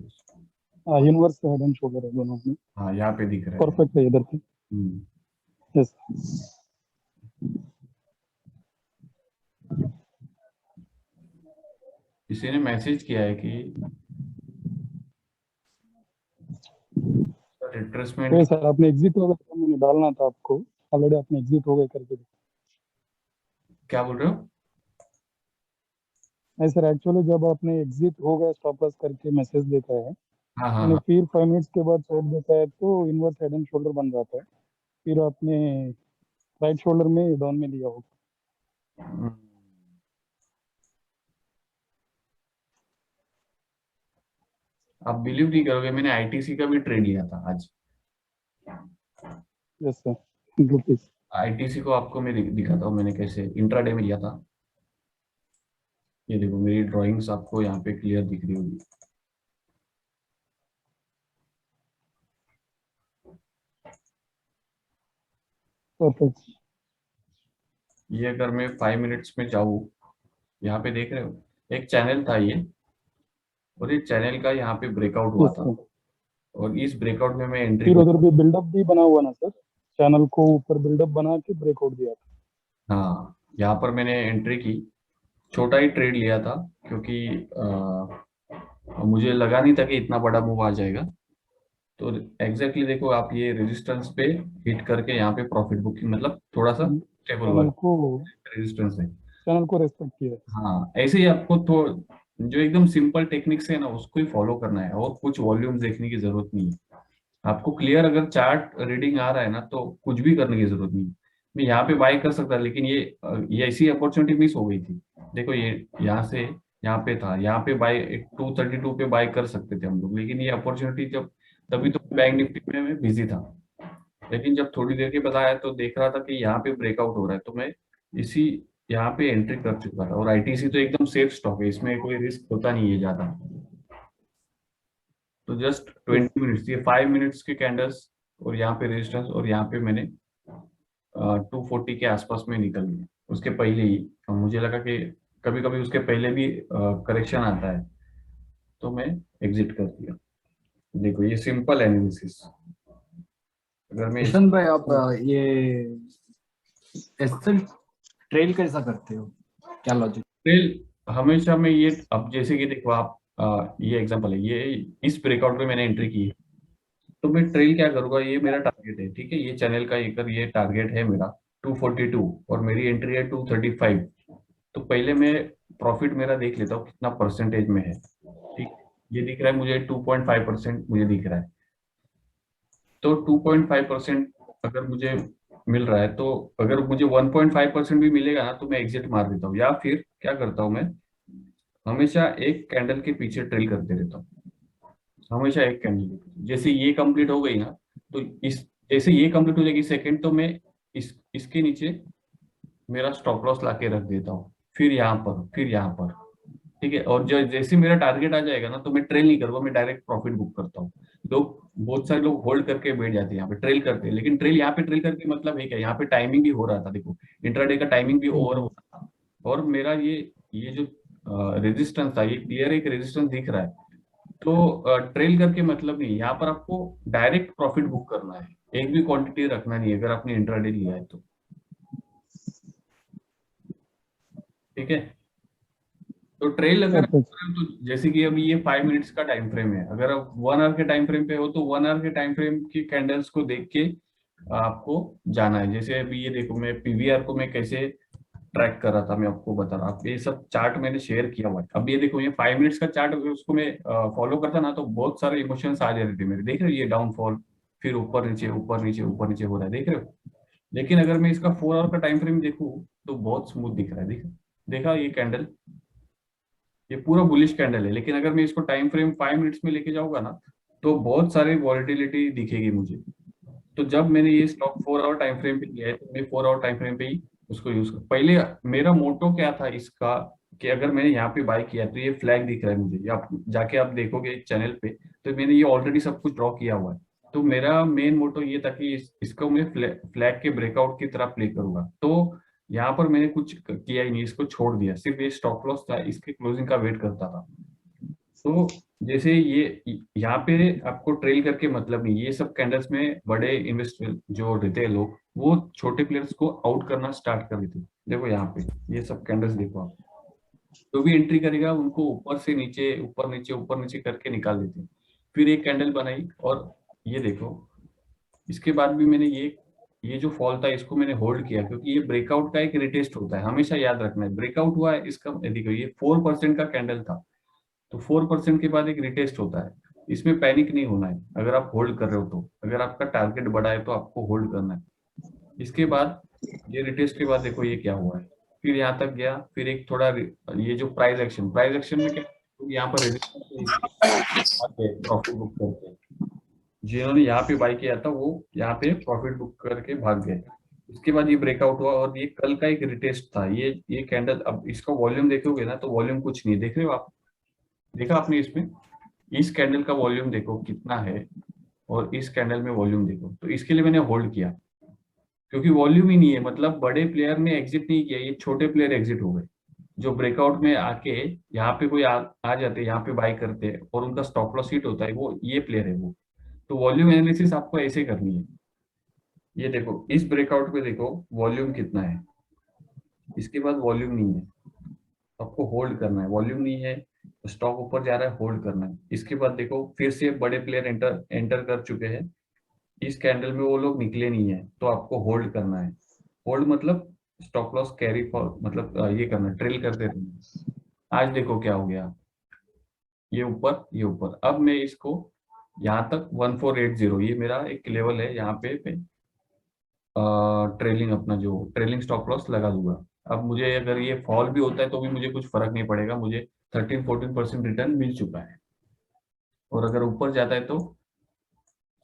यूनिवर्स हेड एंड शोल्डर है दोनों में। हाँ यहाँ पे दिख रहा है। परफेक्ट है इधर से। हम्म। यस किसी ने मैसेज किया है कि रिट्रेसमेंट। सर आपने एग्जिट हो गए तो मैंने डालना था आपको, ऑलरेडी आपने एग्जिट हो गए करके। क्या बोल रहे हो? नहीं सर, एक्चुअली जब आपने एग्जिट हो गया स्टॉप लॉस करके मैसेज देखा है हाँ हाँ मैंने, हाँ। फिर 5 मिनट्स के बाद साइड देखा है तो इनवर्स हेड एंड शोल्डर बन जाता है, फिर आपने राइट शोल्डर में डाउन में लिया होगा। हम्म। आप बिलीव नहीं करोगे, मैंने आईटीसी का भी ट्रेड लिया था आज। Yes sir good please. ITC को आपको मैं दिखाता हूँ मैंने कैसे इंट्राडे में लिया था। ये देखो मेरी ड्राइंग्स आपको यहाँ पे क्लियर दिख रही होगी। परफेक्ट। ये अगर मैं 5 मिनट्स में जाऊँ, यहाँ पे देख रहे हो एक चैनल था ये, और इस चैनल का यहाँ पे ब्रेकआउट हुआ यस था, सर, और इस ब्रेकआउट में मैं एंट्री फिर कर। उधर भी बिल्डअप भी बना हुआ ना सर, चैनल को ऊपर बिल्डअप बना के ब्रेकआउट दिया था। हाँ यहाँ पर मैंने एंट्री की, छोटा ही ट्रेड लिया था, क्योंकि मुझे लगा नहीं था कि इतना बड़ा मूव आ जाएगा। तो एग्जैक्टली देखो आप, ये रेजिस्टेंस पे हिट करके यहाँ पे प्रॉफिट बुकिंग, मतलब थोड़ा सा स्टेबल हुआ रेजिस्टेंस है। चैनल को रेस्पेक्ट किया। हाँ ऐसे ही आपको तो जो एकदम सिंपल टेक्निक्स है ना उसको ही फॉलो करना है, और कुछ वॉल्यूम देखने की जरूरत नहीं है। आपको क्लियर अगर चार्ट रीडिंग आ रहा है ना तो कुछ भी करने की जरूरत नहीं है। मैं यहाँ पे बाय कर सकता, लेकिन ये ऐसी अपॉर्चुनिटी मिस हो गई थी। देखो ये यहाँ से यहाँ पे था, यहाँ पे बाय 232 पे बाय कर सकते थे हम लोग, लेकिन ये अपॉर्चुनिटी जब, तभी तो बैंक निफ्टी में मैं बिजी था। लेकिन जब थोड़ी देर के बाद आया तो देख रहा था कि यहाँ पे ब्रेकआउट हो रहा है, तो मैं इसी यहाँ पे एंट्री कर चुका था। और आईटीसी तो एकदम सेफ स्टॉक है, इसमें कोई रिस्क होता नहीं है ज्यादा। तो जस्ट 20 मिनट्स, ये 5 मिनट्स के कैंडल्स, और यहाँ पे रेजिस्टेंस, और यहाँ पे मैंने 240 के आसपास में निकल गया उसके पहले ही। मुझे लगा कि कभी कभी उसके पहले भी करेक्शन आता है, तो मैं एग्जिट कर दिया। देखो ये सिंपल एनालिसिस। अगर मैं किशन भाई आप ये एसएल ट्रेल कैसा करते हो, क्या लॉजिक? ट्रेल हमेशा में ये, अब जैसे कि देखो आप, ये एग्जांपल है, ये इस ब्रेकआउट में मैंने एंट्री की है, तो मैं ट्रेल क्या करूंगा, ये मेरा टारगेट है, ठीक है, ये चैनल का ये टारगेट है मेरा 242, और मेरी एंट्री है 235। तो पहले मैं प्रॉफिट मेरा देख लेता हूँ कितना परसेंटेज में है। ठीक, ये दिख रहा है मुझे 2.5% मुझे दिख रहा है। तो 2.5% अगर मुझे मिल रहा है, तो अगर मुझे 1.5% भी मिलेगा ना तो मैं एग्जिट मार देता हूँ। या फिर क्या करता हूँ, मैं हमेशा एक कैंडल के पीछे ट्रेल करते रहता हूँ, हमेशा एक कैंडल के पीछे। जैसे ये कंप्लीट हो गई ना, तो इस जैसे ये कंप्लीट हो जाएगी सेकंड, तो मैं इसके नीचे मेरा स्टॉप लॉस लाके रख देता हूँ, फिर यहाँ पर, फिर यहाँ पर, ठीक है। और जैसे मेरा टारगेट आ जाएगा ना, तो मैं ट्रेल नहीं करूंगा, मैं डायरेक्ट प्रॉफिट बुक करता हूँ। लोग, बहुत सारे लोग होल्ड करके बैठ जाते हैं, यहाँ पे ट्रेल करते हैं, लेकिन ट्रेल यहाँ पे ट्रेल करके मतलब है क्या, यहाँ पे टाइमिंग भी हो रहा था, देखो इंट्राडे का टाइमिंग भी ओवर हो रहा था, और मेरा ये जो रेजिस्टेंस था, ये क्लियर एक रेजिस्टेंस दिख रहा है, तो ट्रेल करके मतलब नहीं, यहाँ पर आपको डायरेक्ट प्रॉफिट बुक करना है, एक भी क्वांटिटी रखना नहीं है अगर आपने इंट्राडे लिया है तो। ठीक है, तो ट्रेल अगर आप कर रहे हो तो जैसे कि अभी ये 5 मिनट्स का टाइम फ्रेम है, अगर आप 1 आवर के टाइम फ्रेम पे हो तो 1 आवर के टाइम फ्रेम की कैंडल्स को देख के आपको जाना है। जैसे अभी ये देखो, मैं पीवीआर को मैं कैसे ट्रैक कर रहा था, मैं आपको बता रहा हूँ, ये सब चार्ट मैंने शेयर किया हुआ है। अब ये देखो, ये 5 मिनट्स का चार्ट, उसको मैं फॉलो करता ना तो बहुत सारे इमोशंस आ जाते थे मेरे, देख रहे हो ये डाउनफॉल, फिर ऊपर नीचे ऊपर नीचे ऊपर नीचे हो रहा है, देख रहे हो। लेकिन अगर मैं इसका 4 आवर का टाइम फ्रेम देखूँ तो बहुत स्मूथ दिख रहा है, देखा ये कैंडल, ये पूरा बुलिश कैंडल है। लेकिन अगर मैं इसको टाइम फ्रेम 5 मिनट्स में लेके जाऊंगा ना तो बहुत सारी वॉलेटिलिटी दिखेगी मुझे। तो जब मैंने ये स्टॉक 4 आवर टाइम फ्रेम पे लिया है तो मैं 4 आवर टाइम फ्रेम पे ही उसको यूज कर। पहले मेरा मोटो क्या था इसका कि अगर मैंने यहाँ पे बाय किया तो ये फ्लैग दिख रहा है मुझे, या आप जाके आप देखोगे चैनल पे तो मैंने ये ऑलरेडी सब कुछ ड्रॉ किया हुआ है। तो मेरा मेन मोटो ये था कि इसको मैं फ्लैग के ब्रेकआउट की तरह प्ले करूंगा। तो यहाँ पर मैंने कुछ किया ही नहीं, इसको छोड़ दिया, सिर्फ ये स्टॉप लॉस था, इसके क्लोजिंग का वेट करता था। तो जैसे ये यहाँ पे आपको ट्रेल करके मतलब नहीं, ये सब कैंडल्स में बड़े इन्वेस्टर जो रहते हैं लोग, वो छोटे प्लेयर्स को आउट करना स्टार्ट कर देते। देखो यहाँ पे ये सब कैंडल्स देखो आप, जो भी एंट्री करेगा उनको ऊपर से नीचे ऊपर नीचे ऊपर नीचे करके निकाल देते हैं। फिर एक कैंडल बनाई और ये देखो, इसके बाद भी मैंने ये जो फॉल था इसको मैंने होल्ड किया, क्योंकि ये ब्रेकआउट का एक रिटेस्ट होता है, हमेशा याद रखना है। ब्रेकआउट हुआ है इसका, देखो ये 4% का कैंडल था, तो 4% के बाद एक रिटेस्ट होता है, इसमें पैनिक नहीं होना है अगर आप होल्ड कर रहे हो तो। अगर आपका टारगेट बड़ा है तो आपको होल्ड करना है। इसके बाद ये रिटेस्ट के बाद देखो ये क्या हुआ है, फिर यहाँ तक गया, फिर एक थोड़ा ये जो प्राइस एक्शन में क्या, यहाँ पर प्रॉफिट बुक करके जिन्होंने यहाँ पे बाई किया था वो यहाँ पे प्रॉफिट बुक करके भाग गए। उसके बाद ये ब्रेकआउट हुआ और ये कल का एक रिटेस्ट था, ये कैंडल। अब इसका वॉल्यूम देखोगे ना तो वॉल्यूम कुछ नहीं, देख रहे हो आप, देखा आपने इसमें, इस कैंडल का वॉल्यूम देखो कितना है और इस कैंडल में वॉल्यूम देखो। तो इसके लिए मैंने होल्ड किया, क्योंकि वॉल्यूम ही नहीं है, मतलब बड़े प्लेयर ने एग्जिट नहीं किया, ये छोटे प्लेयर एग्जिट हो गए, जो ब्रेकआउट में आके यहाँ पे कोई आ जाते, यहाँ पे बाई करते और उनका स्टॉप लॉस हिट होता है, वो ये प्लेयर है वो। तो वॉल्यूम एनालिसिस आपको ऐसे करनी है। ये देखो इस ब्रेकआउट पे देखो वॉल्यूम कितना है, इसके बाद वॉल्यूम नहीं है, आपको होल्ड करना है। वॉल्यूम नहीं है, स्टॉक ऊपर जा रहा है, होल्ड करना है। इसके बाद देखो फिर से बड़े प्लेयर एंटर कर चुके हैं, इस कैंडल में वो लोग निकले नहीं है, तो आपको होल्ड करना है। होल्ड मतलब स्टॉप लॉस कैरी फॉर, मतलब ये करना, ट्रेल करते रहना। आज देखो क्या हो गया, ये ऊपर ये ऊपर। अब मैं इसको यहाँ तक 1480, ये मेरा एक लेवल है, यहाँ पे ट्रेलिंग अपना जो ट्रेलिंग स्टॉप लॉस लगा दूंगा। अब मुझे अगर ये फॉल भी होता है तो भी मुझे कुछ फर्क नहीं पड़ेगा, मुझे 13-14% रिटर्न मिल चुका है। और अगर ऊपर जाता है तो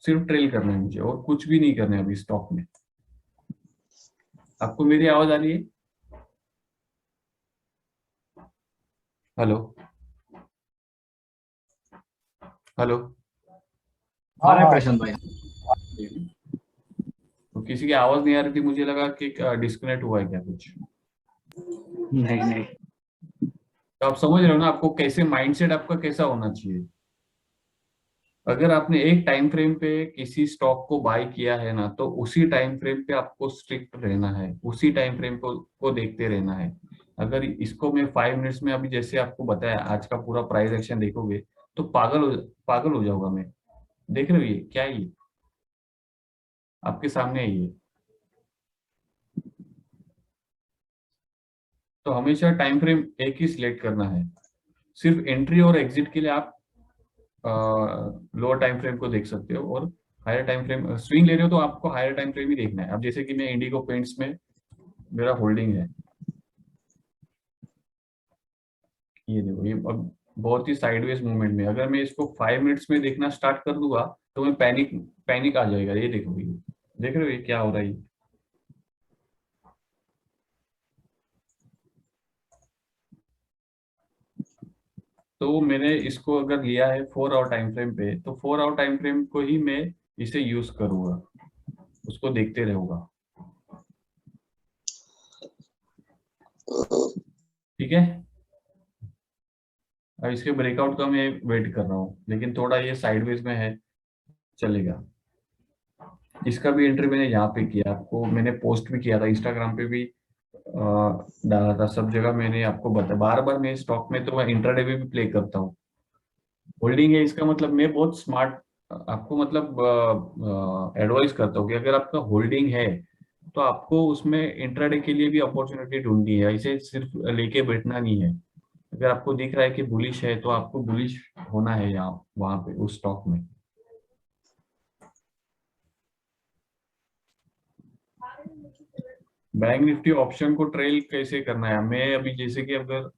सिर्फ ट्रेल करना है मुझे, और कुछ भी नहीं करना है अभी स्टॉक में। आपको मेरी आवाज आ रही है? हेलो हेलो, आ रहे प्रशांत भाई। तो किसी की आवाज नहीं आ रही थी, मुझे लगा कि डिस्कनेक्ट हुआ है क्या कुछ। नहीं तो आप समझ रहे हो ना, आपको कैसे माइंडसेट आपका कैसा होना चाहिए। अगर आपने एक टाइम फ्रेम पे किसी स्टॉक को बाय किया है ना, तो उसी टाइम फ्रेम पे आपको स्ट्रिक्ट रहना है, उसी टाइम फ्रेम को देखते रहना है। अगर इसको मैं 5 मिनट्स में अभी जैसे आपको बताया, आज का पूरा प्राइस एक्शन देखोगे तो पागल हो जाऊंगा मैं। देख रहे हो ये क्या है, ये आपके सामने है ये। तो हमेशा टाइम फ्रेम एक ही सिलेक्ट करना है। सिर्फ एंट्री और एग्जिट के लिए आप लोअर टाइम फ्रेम को देख सकते हो, और हायर टाइम फ्रेम स्विंग ले रहे हो तो आपको हायर टाइम फ्रेम ही देखना है। अब जैसे कि मैं इंडिगो पेंट्स में मेरा होल्डिंग है, ये देखो, ये अब बहुत ही साइडवेज मूवमेंट में, अगर मैं इसको 5 मिनट्स में देखना स्टार्ट कर दूंगा तो मैं पैनिक आ जाएगा। ये देखो, ये देख रहे हो ये क्या हो रहा है। तो मैंने इसको अगर लिया है 4 आवर टाइम फ्रेम पे, तो 4 आवर टाइम फ्रेम को ही मैं इसे यूज करूंगा, उसको देखते रहूंगा। ठीक है, अब इसके ब्रेकआउट का मैं वेट कर रहा हूँ, लेकिन थोड़ा ये साइडवेज में है, चलेगा। इसका भी एंट्री मैंने यहाँ पे किया, आपको मैंने पोस्ट भी किया था, इंस्टाग्राम पे भी डाला था, सब जगह मैंने आपको बताया। बार बार मैं स्टॉक में तो मैं इंट्राडे में भी प्ले करता हूँ। होल्डिंग है इसका मतलब मैं बहुत स्मार्ट आपको मतलब एडवाइस करता हूँ कि अगर आपका होल्डिंग है तो आपको उसमें इंट्राडे के लिए भी अपॉर्चुनिटी ढूंढनी है, इसे सिर्फ लेके बैठना नहीं है। अगर आपको दिख रहा है कि बुलिश है तो आपको बुलिश होना है यहाँ वहां पे उस स्टॉक में। बैंक निफ्टी ऑप्शन को ट्रेल कैसे करना है? मैं अभी जैसे कि अगर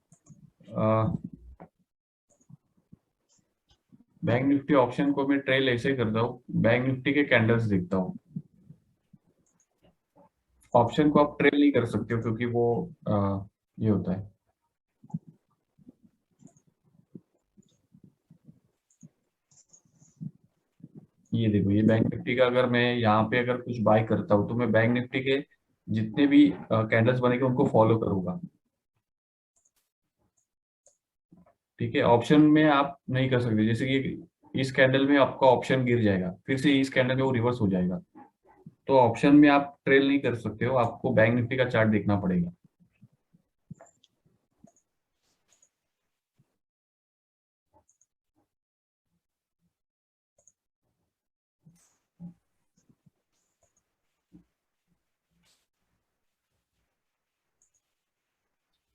बैंक निफ्टी ऑप्शन को मैं ट्रेल ऐसे करता हूँ, बैंक निफ्टी के कैंडल्स देखता हूँ। ऑप्शन को आप ट्रेल नहीं कर सकते हो क्योंकि वो ये होता है। ये देखो, ये बैंक निफ्टी का अगर मैं यहाँ पे अगर कुछ बाय करता हूँ तो मैं बैंक निफ्टी के जितने भी कैंडल्स बनेंगे उनको फॉलो करूंगा। ठीक है, ऑप्शन में आप नहीं कर सकते, जैसे कि इस कैंडल में आपका ऑप्शन गिर जाएगा, फिर से इस कैंडल में वो रिवर्स हो जाएगा, तो ऑप्शन में आप ट्रेल नहीं कर सकते हो, आपको बैंक निफ्टी का चार्ट देखना पड़ेगा।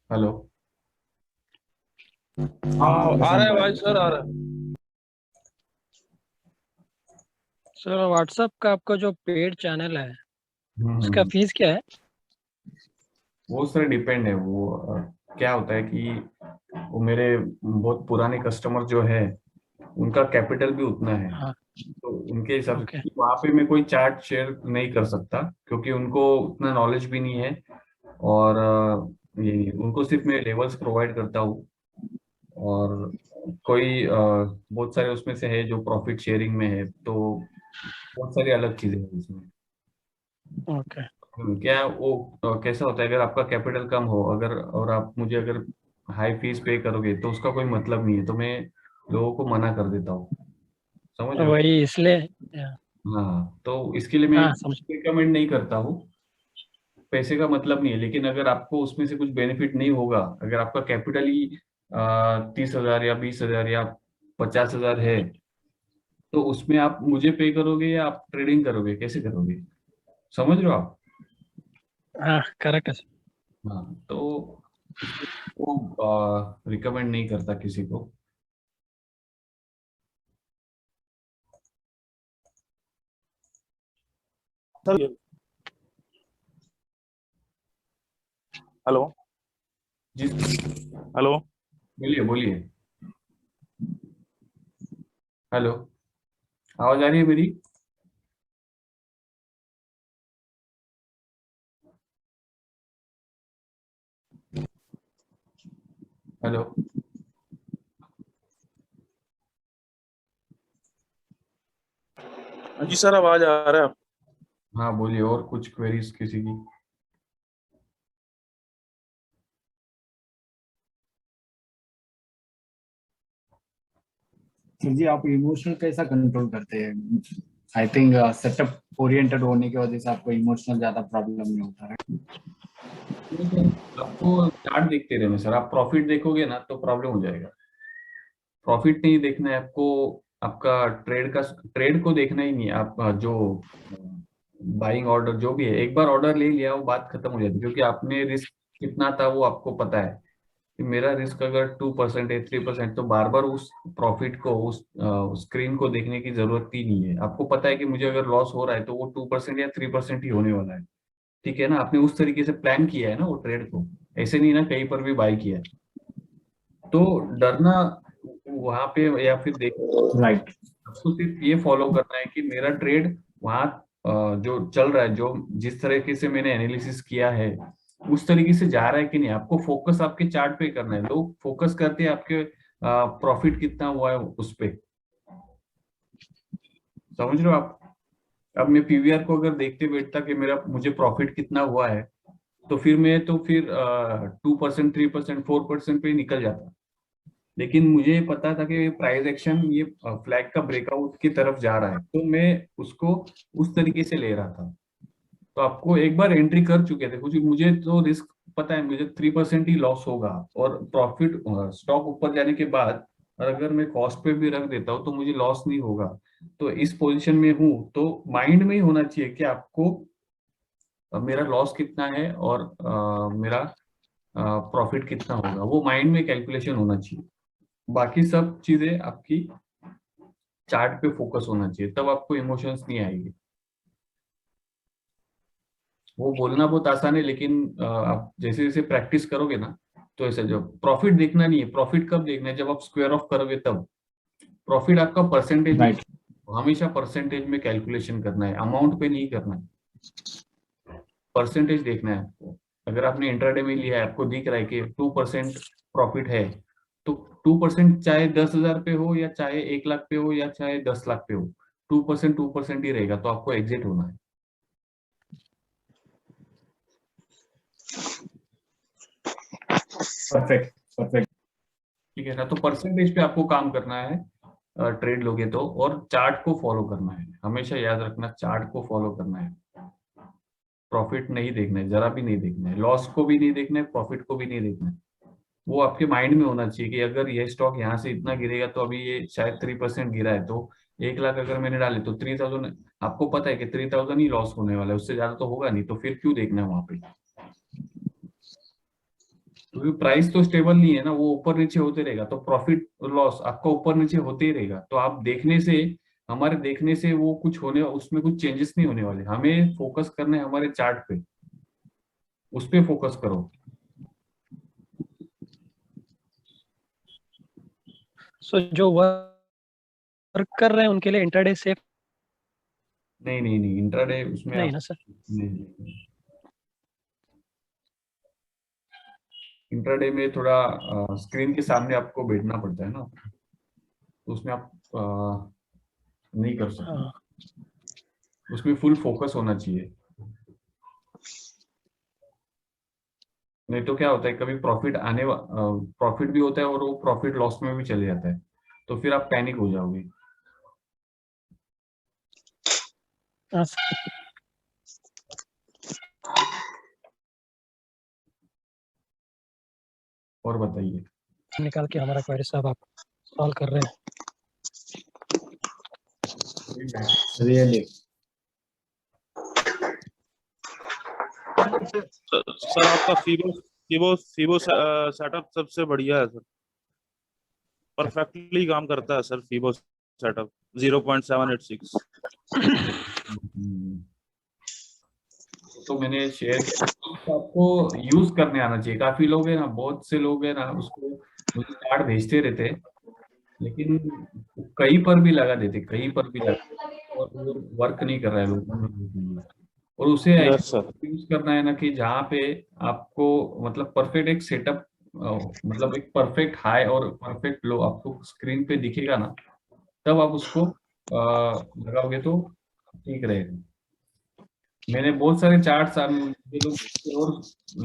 हेलो, हाँ आ रहा है भाई सर, आ रहा है। सर व्हाट्सएप का आपका जो पेड चैनल है उसका हम्म। फीस क्या है? वो सर डिपेंड है, वो क्या होता है कि वो मेरे बहुत पुराने कस्टमर जो है उनका कैपिटल भी उतना है, हाँ, तो उनके हिसाब ओके। से वहाँ पे मैं कोई चार्ट शेयर नहीं कर सकता क्योंकि उनको उतना नॉलेज भी नहीं है, और ये उनको सिर्फ मैं लेवल्स प्रोवाइड करता हूँ, और कोई बहुत सारे उसमें से है जो प्रॉफिट शेयरिंग में है, तो बहुत सारी अलग चीजें हैं इसमें। ओके। क्या वो कैसा होता है, अगर आपका कैपिटल कम हो अगर और आप मुझे अगर हाई फीस पे करोगे तो उसका कोई मतलब नहीं है, तो मैं लोगों को मना कर देता हूँ, समझ रहे हो? वही इसलिए। हाँ, तो इसके लिए मैं हाँ, समझ। रिकमेंड नहीं करता हूँ। पैसे का मतलब नहीं है, लेकिन अगर आपको उसमें से कुछ बेनिफिट नहीं होगा, अगर आपका कैपिटल ही 30,000 या 20,000 या 50,000 है, तो उसमें आप मुझे पे करोगे या आप ट्रेडिंग करोगे, कैसे करोगे? समझ रहे हो आप? हाँ, करेक्ट है सर। हाँ, तो वो रिकमेंड नहीं करता किसी को। हेलो जी, हेलो। बोलिए बोलिए। हेलो, आवाज आ रही है मेरी? हेलो, जी सर, आवाज आ रहा है। हाँ बोलिए, और कुछ क्वेरीज किसी की? सर जी, आप इमोशनल कैसा कंट्रोल करते हैं? आई थिंक सेटअप ओरिएंटेड होने की वजह से आपको इमोशनल ज्यादा प्रॉब्लम नहीं होता है। नहीं सर, आपको चार्ट देखते रहना सर, आप प्रॉफिट देखोगे ना तो प्रॉब्लम हो जाएगा। प्रॉफिट नहीं देखना है आपको, आपका ट्रेड को देखना ही नहीं है। आप जो बाइंग ऑर्डर जो भी है, एक बार ऑर्डर ले लिया वो बात खत्म हो जाती है, क्योंकि आपने रिस्क कितना था वो आपको पता है कि मेरा रिस्क अगर 2% है 3%, तो बार बार उस प्रॉफिट को उस स्क्रीन को देखने की जरूरत ही नहीं है। आपको पता है कि मुझे अगर लॉस हो रहा है तो वो 2% या 3% ही होने वाला है। ठीक है ना, आपने उस तरीके से प्लान किया है ना वो ट्रेड को, ऐसे नहीं ना कहीं पर भी बाय किया है। तो डरना वहां पे या फिर देख, राइट। आपको सिर्फ ये फॉलो करना है कि मेरा ट्रेड वहां जो चल रहा है, जो जिस तरीके से मैंने एनालिसिस किया है उस तरीके से जा रहा है कि नहीं। आपको फोकस आपके चार्ट पे करना है। लोग फोकस करते हैं आपके प्रॉफिट कितना हुआ है उस पे, समझ रहे हो आप? अब मैं पीवीआर को अगर देखते बैठता कि मेरा मुझे प्रॉफिट कितना हुआ है, तो फिर मैं तो फिर 2% 3% 4% पे ही निकल जाता। लेकिन मुझे पता था कि प्राइस एक्शन ये फ्लैग का ब्रेकआउट की तरफ जा रहा है, तो मैं उसको उस तरीके से ले रहा था। तो आपको एक बार एंट्री कर चुके थे, कुछ मुझे तो रिस्क पता है, मुझे 3% ही लॉस होगा, और प्रॉफिट स्टॉक ऊपर जाने के बाद और अगर मैं कॉस्ट पे भी रख देता हूँ तो मुझे लॉस नहीं होगा। तो इस पोजीशन में हूँ, तो माइंड में ही होना चाहिए कि आपको मेरा लॉस कितना है और मेरा प्रॉफिट कितना होगा, वो माइंड में कैलकुलेशन होना चाहिए। बाकी सब चीजें आपकी चार्ट पे फोकस होना चाहिए, तब आपको इमोशंस नहीं आएंगे। वो बोलना बहुत आसान है, लेकिन आप जैसे जैसे प्रैक्टिस करोगे ना, तो ऐसे जो प्रॉफिट देखना नहीं है, प्रॉफिट कब देखना है, जब आप स्क्वायर ऑफ करोगे तब। प्रॉफिट आपका परसेंटेज Right. हमेशा परसेंटेज में कैलकुलेशन करना है, अमाउंट पे नहीं करना है, परसेंटेज देखना है आपको। अगर आपने इंट्राडे में लिया है, आपको दिख रहा है कि 2% प्रॉफिट है, तो 2% चाहे 10,000 पे हो या चाहे 1 लाख पे हो या चाहे 10 लाख पे हो, 2% ही रहेगा, तो आपको एग्जिट होना है। परफेक्ट। ठीक है ना, तो परसेंटेज पे आपको काम करना है ट्रेड लोगे तो, और चार्ट को फॉलो करना है, हमेशा याद रखना, चार्ट को फॉलो करना है। प्रॉफिट नहीं देखना है, जरा भी नहीं देखना है, लॉस को भी नहीं देखना है, प्रॉफिट को भी नहीं देखना है। वो आपके माइंड में होना चाहिए कि अगर ये स्टॉक यहाँ से इतना गिरेगा, तो अभी ये शायद 3% गिरा है, तो 1 लाख अगर मैंने डाले तो 3,000, आपको पता है कि 3,000 ही लॉस होने वाला है, उससे ज्यादा तो होगा नहीं, तो फिर क्यों देखना है वहां पे? क्योंकि प्राइस तो स्टेबल नहीं है ना, वो ऊपर नीचे होते रहेगा, तो प्रॉफिट लॉस आपका ऊपर नीचे होते ही रहेगा। तो आप देखने से, हमारे देखने से वो कुछ होने, उसमें कुछ चेंजेस नहीं होने वाले। हमें फोकस करना है हमारे चार्ट पे, उस पे फोकस करो। सो जो वर्क कर रहे हैं उनके लिए इंट्राडे सेफ नहीं, इंट्राडे उसमें नहीं ना सर? नहीं। इंट्राडे में थोड़ा स्क्रीन के सामने आपको बैठना पड़ता है ना, तो उसमें आप नहीं कर सकते। हाँ। उसमें फुल फोकस होना चाहिए, नहीं तो क्या होता है, कभी प्रॉफिट भी होता है और वो प्रॉफिट लॉस में भी चले जाता है, तो फिर आप पैनिक हो जाओगे। हाँ सर। और बताइए। निकाल के हमारा क्वेरी साहब आप सॉल्व कर रहे हैं। रियली सर आपका फीबो सेटअप सबसे बढ़िया है सर, परफेक्टली काम करता है सर फीबो सेटअप 0.786। तो मैंने शेयर किया, तो आपको यूज करने आना चाहिए। काफी लोग हैं ना, बहुत से लोग हैं ना, उसको मुझे कार्ड भेजते रहते, लेकिन कहीं पर भी लगा देते, कहीं पर भी लगा, और वो वर्क नहीं कर रहा है लोग। और उसे यस सर। यूज करना है ना कि जहाँ पे आपको मतलब परफेक्ट एक सेटअप, मतलब एक परफेक्ट हाई और परफेक्ट लो आपको स्क्रीन पे दिखेगा ना, तब आप उसको लगाओगे तो ठीक रहेगा। मैंने बहुत सारे चार्ट्स लोग, और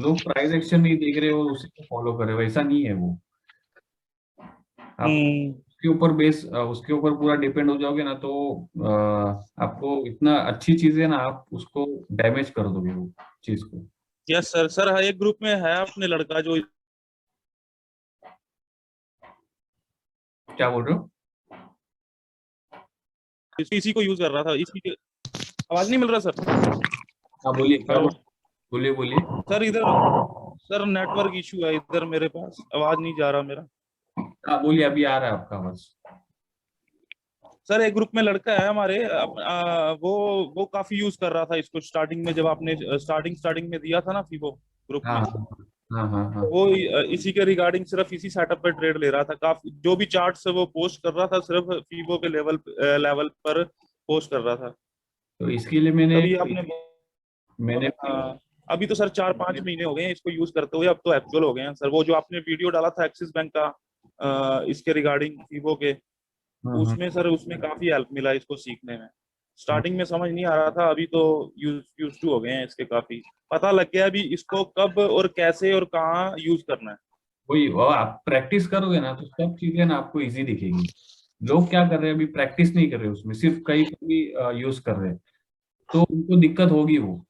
लोग प्राइस एक्शन नहीं देख रहे और उसी को फॉलो कर रहे हो, ऐसा नहीं है वो। आप उसके ऊपर पूरा डिपेंड हो जाओगे ना, तो आपको इतना अच्छी चीज है ना, आप उसको डैमेज कर दोगे वो चीज को। Yes sir. सर एक ग्रुप में है अपने लड़का जो क्या बोल रहे हो? इसी को यूज कर रहा था, इसी के आवाज नहीं मिल रहा सर? हाँ बोलिए, क्या हेलो बोलिए। सर, इधर सर नेटवर्क इशू है इधर, मेरे पास आवाज नहीं जा रहा मेरा। हाँ बोलिए, अभी आ रहा है आपका आवाज। सर एक ग्रुप में लड़का है हमारे, वो काफी यूज कर रहा था इसको स्टार्टिंग में, जब आपने स्टार्टिंग में दिया था ना फीबो ग्रुप हाँ में। हाँ। वो इसी के रिगार्डिंग सिर्फ इसी सेटअप पे ट्रेड ले रहा था, काफी जो भी चार्ट्स वो पोस्ट कर रहा था सिर्फ फीबो के लेवल पर पोस्ट कर रहा था। तो इसके लिए मैंने तभी मैंने अभी तो सर 4-5 महीने हो गए हैं इसको यूज करते हुए, अब तो एक्चुअल हो गए हैं सर। वो जो आपने वीडियो डाला था एक्सिस बैंक का इसके रिगार्डिंग फीबो के, उसमें सर उसमें काफी हेल्प मिला इसको सीखने में। स्टार्टिंग में समझ नहीं आ रहा था, अभी तो यूज टू हो गए हैं इसके, काफी पता लग गया अभी इसको कब और कैसे और कहाँ यूज करना है। वही, और आप प्रैक्टिस करोगे ना तो सब चीजें ना आपको इजी दिखेगी। लोग क्या कर रहे हैं, अभी प्रैक्टिस नहीं कर रहे उसमें, सिर्फ कहीं कभी यूज कर रहे हैं, तो उनको दिक्कत होगी। वो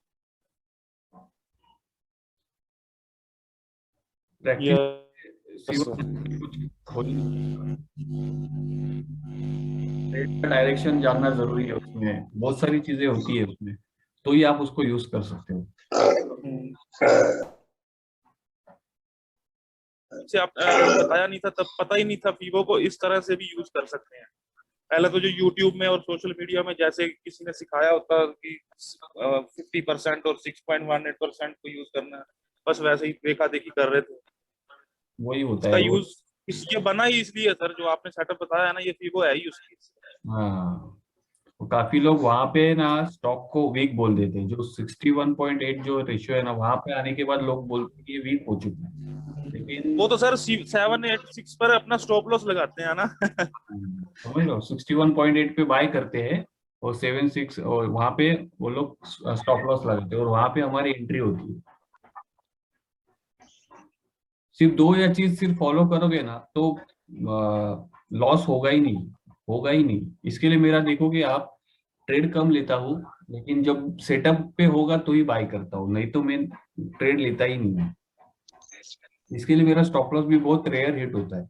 या प्रैक्टिस डायरेक्शन जानना जरूरी है, उसमें बहुत सारी चीजें होती है उसमें, तो ही आप उसको यूज कर सकते हो। से आप बताया नहीं था, तब पता ही नहीं था वीवो को इस तरह से भी यूज कर सकते हैं। पहले तो जो यूट्यूब में और सोशल मीडिया में जैसे किसी ने सिखाया होता कि 50% और 6.18% को यूज करना है, बस वैसे ही देखा देखी कर रहे थे। वही होता इसका है वो। यूज इसलिए बना ही इसलिए सर, जो आपने सेटअप बताया ना, ये वीवो है ही उसकी। हाँ, तो काफी लोग वहां पे ना स्टॉक को वीक बोल देते हैं, जो 61.8 जो रेशियो है ना, वहां पे आने के बाद लोग बोलते हैं कि ये वीक हो चुका है, लेकिन वो तो सर 786 पर अपना स्टॉप लॉस लगाते हैं ना। समझ लो 61.8 पे बाय करते हैं, और 76 और वहां पे वो लोग स्टॉप लॉस लगाते हैं, और वहां पे हमारी एंट्री होती है। सिर्फ दो या चीज सिर्फ फॉलो करोगे ना तो लॉस होगा ही नहीं, होगा ही नहीं। इसके लिए मेरा देखोगे आप, ट्रेड कम लेता हूँ, लेकिन जब सेटअप पे होगा तो ही बाय करता हूँ, नहीं तो मैं ट्रेड लेता ही नहीं हूँ। इसके लिए मेरा स्टॉप लॉस भी बहुत रेयर हिट होता है,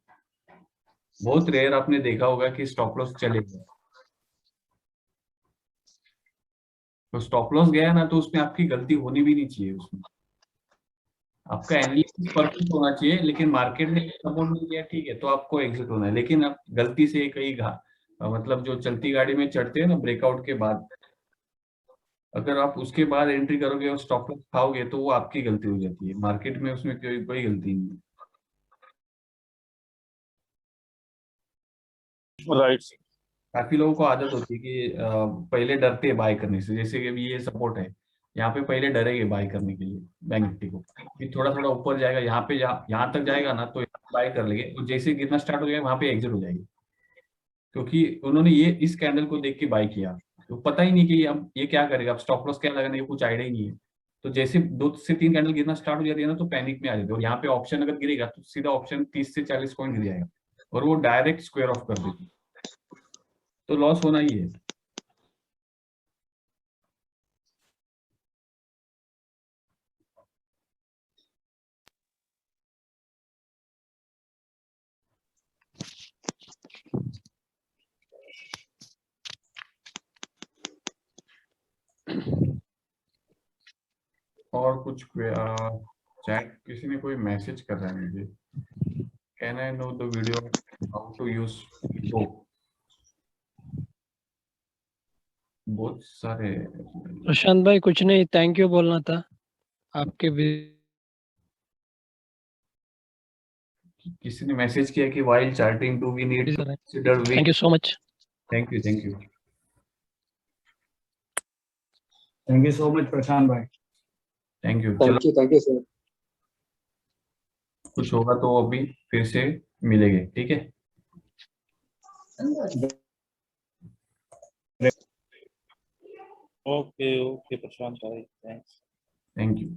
बहुत रेयर आपने देखा होगा कि स्टॉप लॉस चलेगा। तो स्टॉप लॉस गया ना तो उसमें आपकी गलती होनी भी नहीं चाहिए, उसमें आपका एनालिसिस परफेक्ट होना चाहिए, लेकिन मार्केट ने सपोर्ट नहीं किया, ठीक है, तो आपको एग्जिट होना है। लेकिन आप गलती से कहीं मतलब जो चलती गाड़ी में चढ़ते हैं ना ब्रेकआउट के बाद, अगर आप उसके बाद एंट्री करोगे और स्टॉप लॉस खाओगे तो वो आपकी गलती हो जाती है, मार्केट में उसमें कोई कोई गलती नहीं है। राइट। काफी लोगों को आदत होती है कि पहले डरते हैं बाय करने से, जैसे कि अभी ये सपोर्ट है, यहाँ पे पहले डरेंगे बाय करने के लिए बैंक निफ्टी को, कि थोड़ा थोड़ा ऊपर जाएगा, यहाँ पे यहाँ तक जाएगा ना तो बाय कर लेंगे, और जैसे गिरना स्टार्ट हो जाएगा वहां पे एग्जिट हो जाएगी, क्योंकि उन्होंने ये इस कैंडल को देख के बाय किया, तो पता ही नहीं कि अब ये क्या करेगा, अब स्टॉप लॉस क्या लगाने का कुछ आइडिया ही नहीं है। तो जैसे 2 से 3 कैंडल गिरना स्टार्ट हो जाती है ना तो पैनिक में आ जाते हैं, और यहाँ पे ऑप्शन अगर गिरेगा तो सीधा ऑप्शन 30 से 40 पॉइंट गिर जाएगा, और वो डायरेक्ट स्क्वायर ऑफ कर देती है, तो लॉस होना ही है। और कुछ चैट किसी ने कोई मैसेज कर रहा है मुझे, can I know the video how to use Vivo, बहुत सारे। प्रशांत भाई कुछ नहीं, थैंक यू बोलना था आपके भी। किसी ने मैसेज किया कि while charting do we need to consider thank week। You so much. Thank you, thank you. Thank you so much Prashant भाई। Thank you. चलो थैंक यू सर। कुछ होगा तो अभी फिर से मिलेंगे, ठीक है। ओके ओके प्रशांत भाई, थैंक्स। Thank you.